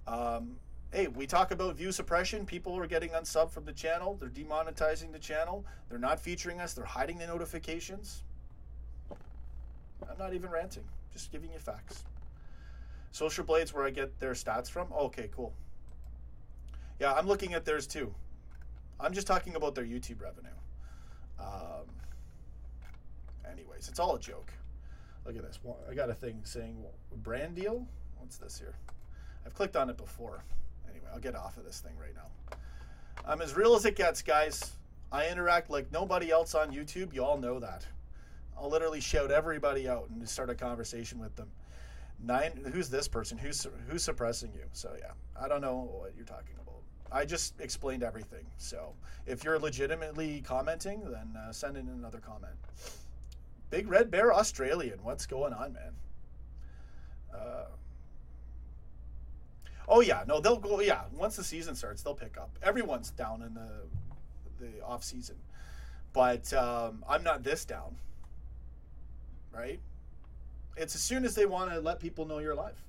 Hey, we talk about view suppression. People are getting unsubbed from the channel. They're demonetizing the channel. They're not featuring us. They're hiding the notifications. I'm not even ranting. Just giving you facts. Social Blade's where I get their stats from. Okay, cool. Yeah, I'm looking at theirs too. I'm just talking about their YouTube revenue. Anyways, it's all a joke. Look at this. I got a thing saying brand deal. What's this here? I've clicked on it before. Anyway, I'll get off of this thing right now. I'm as real as it gets, guys. I interact like nobody else on YouTube. You all know that. I'll literally shout everybody out and start a conversation with them. Who's this person? Who's suppressing you? So yeah, I don't know what you're talking about. I just explained everything. So if you're legitimately commenting, then send in another comment. Big Red Bear Australian. What's going on, man? Oh yeah, no, they'll go. Yeah, once the season starts, they'll pick up. Everyone's down in the off season, but I'm not this down. Right? It's as soon as they want to let people know you're live.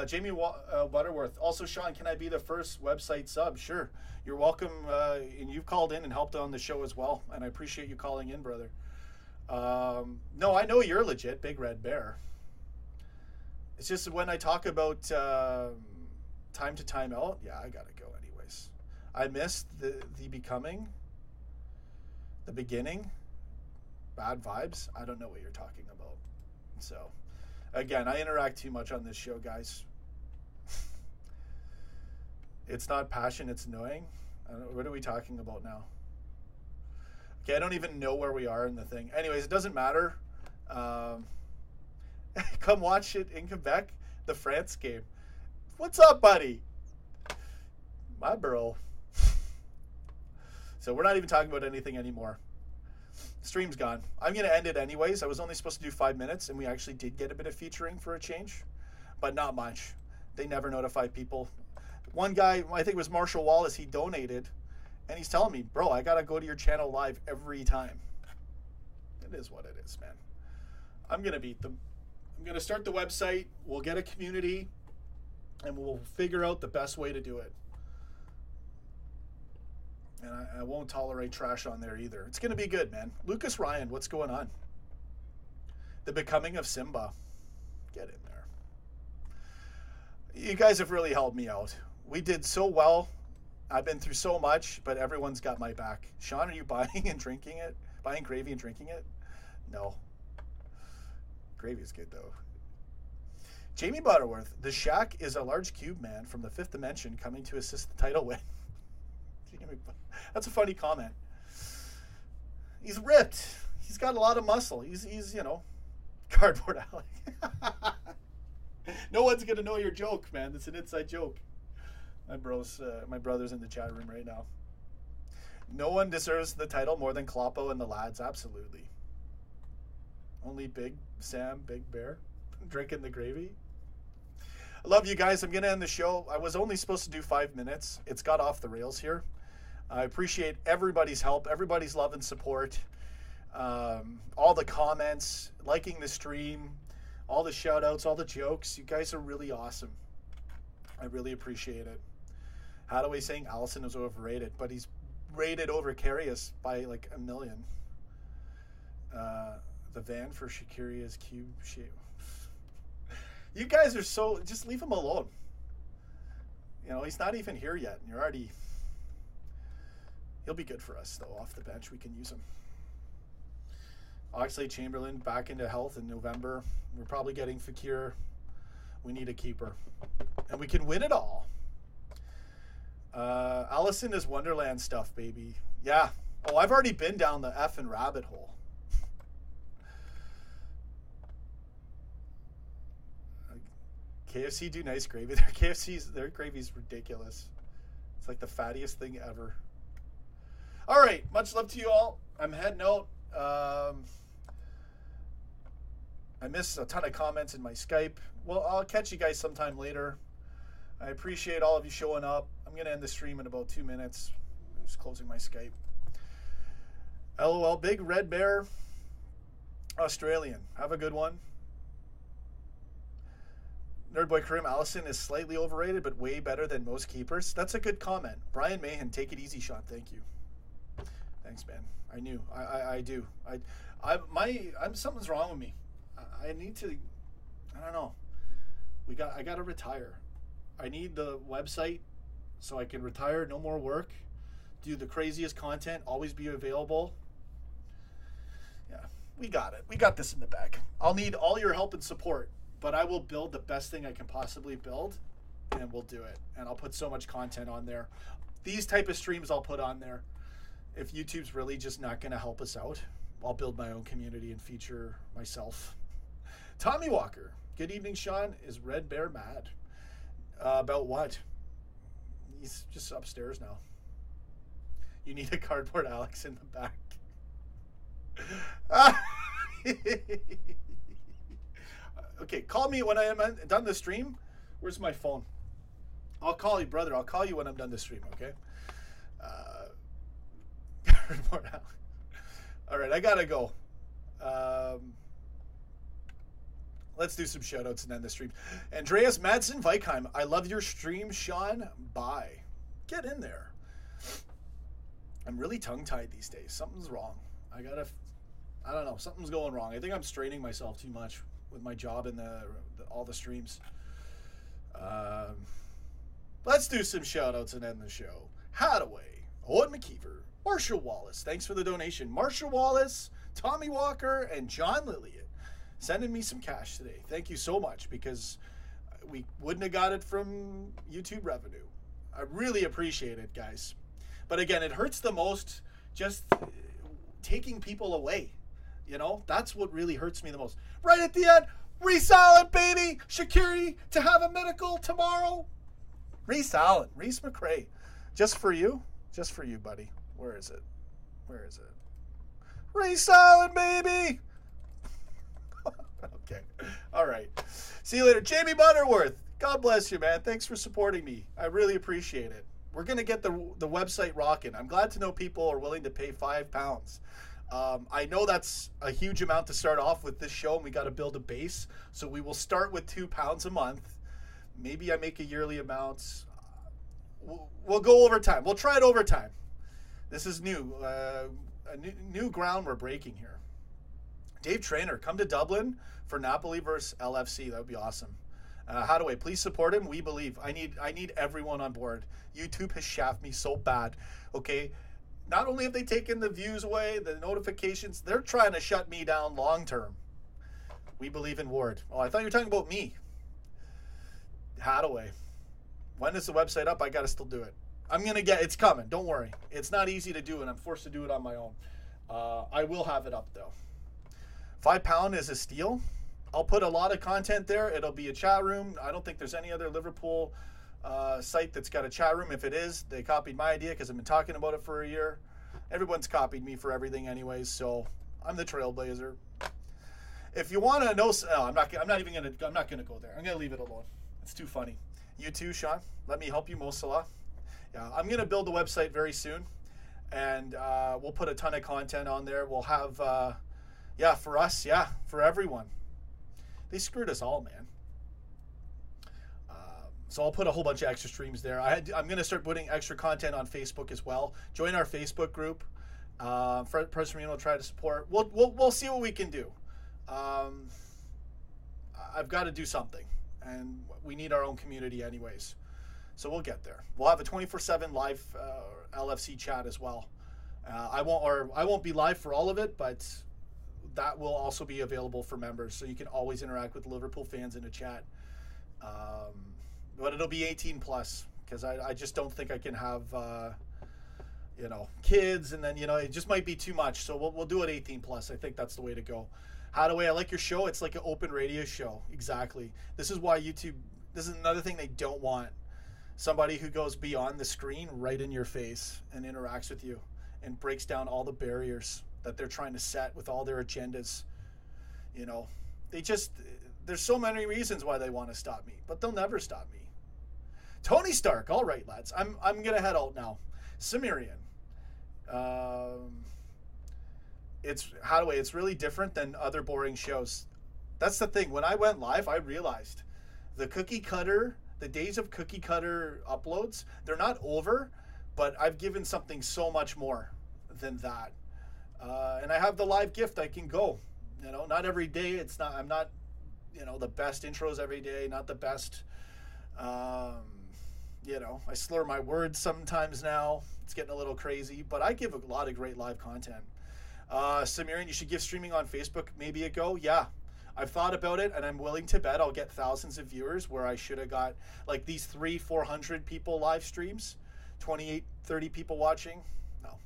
Jamie Butterworth. Also, Sean, can I be the first website sub? Sure. You're welcome. And you've called in and helped on the show as well. And I appreciate you calling in, brother. No, I know you're legit, Big Red Bear. It's just when I talk about time to time out, yeah, I got to go anyways. I missed the becoming, the beginning, bad vibes. I don't know what you're talking about. So, again, I interact too much on this show, guys. It's not passion, it's annoying. I don't know, what are we talking about now? Okay, I don't even know where we are in the thing. Anyways, it doesn't matter. Come watch it in Quebec, the France game. What's up, buddy? My bro. So we're not even talking about anything anymore. Stream's gone. I'm going to end it anyways. I was only supposed to do 5 minutes, and we actually did get a bit of featuring for a change, but not much. They never notify people. One guy, I think it was Marshall Wallace, he donated, and he's telling me, bro, I got to go to your channel live every time. It is what it is, man. I'm going to beat them. I'm going to start the website. We'll get a community, and we'll figure out the best way to do it. And I won't tolerate trash on there either. It's going to be good, man. Lucas Ryan, what's going on? The Becoming of Simba. Get in there. You guys have really helped me out. We did so well. I've been through so much, but everyone's got my back. Sean, are you buying and drinking it? Buying gravy and drinking it? No. Gravy is good, though. Jamie Butterworth. The Shaq is a large cube man from the fifth dimension coming to assist the title win. That's a funny comment. He's ripped. He's got a lot of muscle. He's you know, cardboard Alec. No one's gonna know your joke, man. It's an inside joke. My brother's in the chat room right now. No one deserves the title more than Kloppo and the lads. Absolutely. Only Big Sam, Big Bear, drinking the gravy. I love you guys. I'm gonna end the show. I was only supposed to do 5 minutes. It's got off the rails here. I appreciate everybody's help, everybody's love and support, all the comments, liking the stream, all the shout outs, all the jokes. You guys are really awesome. I really appreciate it. Hadaway saying Allison is overrated, but he's rated over Karius by like 1 million. The van for Shaqiri is cube shape. You guys are so, just leave him alone. You know, he's not even here yet, and you're already... He'll be good for us, though. Off the bench, we can use him. Oxlade-Chamberlain back into health in November. We're probably getting Fekir. We need a keeper. And we can win it all. Allison is Wonderland stuff, baby. Yeah. Oh, I've already been down the effing rabbit hole. KFC do nice gravy. Their gravy's ridiculous. It's like the fattiest thing ever. All right, much love to you all. I'm heading out. I missed a ton of comments in my Skype. Well, I'll catch you guys sometime later. I appreciate all of you showing up. I'm going to end the stream in about 2 minutes. I'm just closing my Skype. LOL, Big Red Bear, Australian. Have a good one. Nerdboy Karim, Allison is slightly overrated, but way better than most keepers. That's a good comment. Brian Mahan, take it easy, Sean. Thank you. Thanks, man. I knew. I do. Something's wrong with me. I need to. I don't know. I got to retire. I need the website so I can retire. No more work. Do the craziest content. Always be available. Yeah, we got it. We got this in the bag. I'll need all your help and support, but I will build the best thing I can possibly build, and we'll do it. And I'll put so much content on there. These type of streams I'll put on there. If YouTube's really just not going to help us out, I'll build my own community and feature myself. Tommy Walker. Good evening, Sean. Is Red Bear mad? About what? He's just upstairs now. You need a cardboard Alex in the back. Okay, call me when I am done the stream. Where's my phone? I'll call you, brother. I'll call you when I'm done the stream, okay? Cardboard Alex. All right, I gotta go. Let's do some shoutouts and end the stream. Andreas Madsen Vikheim, I love your stream, Sean. Bye. Get in there. I'm really tongue-tied these days. Something's wrong. I don't know. Something's going wrong. I think I'm straining myself too much with my job and all the streams. Let's do some shoutouts and end the show. Hadaway, Owen McKeever, Marshall Wallace. Thanks for the donation. Marshall Wallace, Tommy Walker, and John Lillian sending me some cash today. Thank you so much, because we wouldn't have got it from YouTube revenue. I really appreciate it, guys. But again, it hurts the most just taking people away. You know, that's what really hurts me the most. Right at the end, Reese-Allen, baby! Shaqiri to have a medical tomorrow. Reese-Allen, Reese McRae. Just for you? Just for you, buddy. Where is it? Where is it? Reese-Allen, baby! Okay. All right. See you later. Jamie Butterworth. God bless you, man. Thanks for supporting me. I really appreciate it. We're going to get the website rocking. I'm glad to know people are willing to pay £5. I know that's a huge amount to start off with this show, and we got to build a base. So we will start with £2 a month. Maybe I make a yearly amount. We'll go over time. We'll try it over time. This is new. New ground we're breaking here. Dave Traynor, come to Dublin for Napoli versus LFC. That would be awesome. Hadaway, please support him. We believe. I need everyone on board. YouTube has shafted me so bad. Okay, not only have they taken the views away, the notifications, they're trying to shut me down long term. We believe in Ward. Oh, I thought you were talking about me. Hadaway, when is the website up? I got to still do it. It's coming. Don't worry. It's not easy to do, and I'm forced to do it on my own. I will have it up though. £5 is a steal. I'll put a lot of content there. It'll be a chat room. I don't think there's any other Liverpool site that's got a chat room. If it is, they copied my idea because I've been talking about it for a year. Everyone's copied me for everything anyways, so I'm the trailblazer. If you want to know, I'm not going to go there. I'm going to leave it alone. It's too funny. You too, Sean. Let me help you, Mo Salah. Yeah, I'm going to build a website very soon, and we'll put a ton of content on there. We'll have, for us, for everyone. They screwed us all, man. So I'll put a whole bunch of extra streams there. I'm going to start putting extra content on Facebook as well. Join our Facebook group. Fred Presserino will try to support. We'll see what we can do. I've got to do something, and we need our own community anyways. So we'll get there. We'll have a 24/7 live LFC chat as well. I won't be live for all of it, but that will also be available for members, so you can always interact with Liverpool fans in a chat. But it'll be 18 plus, because I just don't think I can have kids, and then it just might be too much. So we'll do it 18 plus. I think that's the way to go. Hadaway, I like your show. It's like an open radio show. Exactly. This is why YouTube. This is another thing they don't want. Somebody who goes beyond the screen right in your face and interacts with you and breaks down all the barriers that they're trying to set with all their agendas. There's so many reasons why they want to stop me, but they'll never stop me. Tony Stark. All right, lads. I'm going to head out now. Cimmerian. It's really different than other boring shows. That's the thing. When I went live, I realized The days of cookie cutter uploads, they're not over, but I've given something so much more than that. And I have the live gift. I can go, not every day. I'm not, the best intros every day, not the best, I slur my words sometimes now. It's getting a little crazy, but I give a lot of great live content. Samirian, you should give streaming on Facebook maybe a go. Yeah, I've thought about it, and I'm willing to bet I'll get thousands of viewers where I should have got like these 300-400 people live streams, 28-30 people watching. No,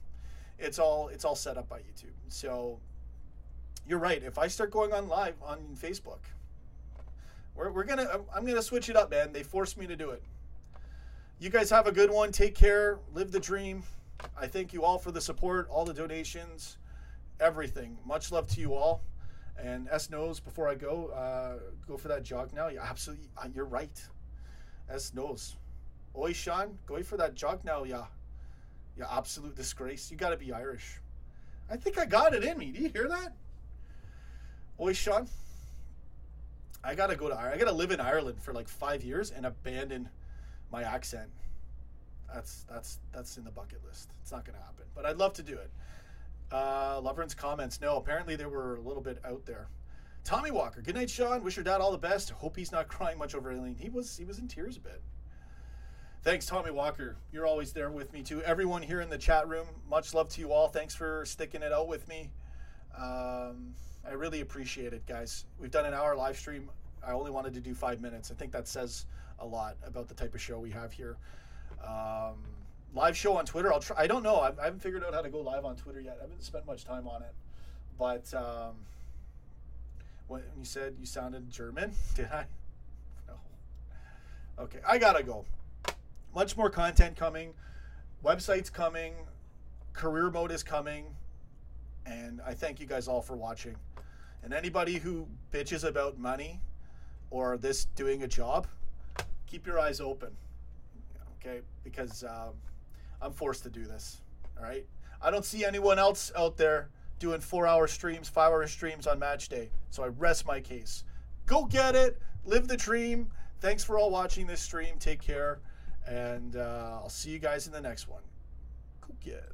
it's all set up by YouTube. So you're right. If I start going on live on Facebook, I'm gonna switch it up, man. They forced me to do it. You guys have a good one. Take care. Live the dream. I thank you all for the support, all the donations, everything. Much love to you all. And S knows before I go for that jog now. Yeah, absolutely. You're right. S knows. Oi, Sean, go for that jog now. Yeah. Yeah, absolute disgrace. You got to be Irish. I think I got it in me. Do you hear that? Oi, Sean. I got to go to Ireland. I got to live in Ireland for like 5 years and abandon my accent. That's in the bucket list. It's not going to happen, but I'd love to do it. Lovern's comments. No, apparently they were a little bit out there. Tommy Walker. Good night, Sean. Wish your dad all the best. Hope he's not crying much over Aileen. He was in tears a bit. Thanks, Tommy Walker. You're always there with me too. Everyone here in the chat room, much love to you all. Thanks for sticking it out with me. I really appreciate it, guys. We've done an hour live stream. I only wanted to do 5 minutes. I think that says a lot about the type of show we have here. Live show on Twitter. I'll try. I don't know. I haven't figured out how to go live on Twitter yet. I haven't spent much time on it. But when you said you sounded German, did I? No. Okay, I gotta go. Much more content coming. Website's coming. Career mode is coming. And I thank you guys all for watching. And anybody who bitches about money or this doing a job, keep your eyes open. Okay, because I'm forced to do this. All right, I don't see anyone else out there doing 4-hour streams, 5-hour streams on match day. So I rest my case. Go get it. Live the dream. Thanks for all watching this stream. Take care, and I'll see you guys in the next one. Go get it.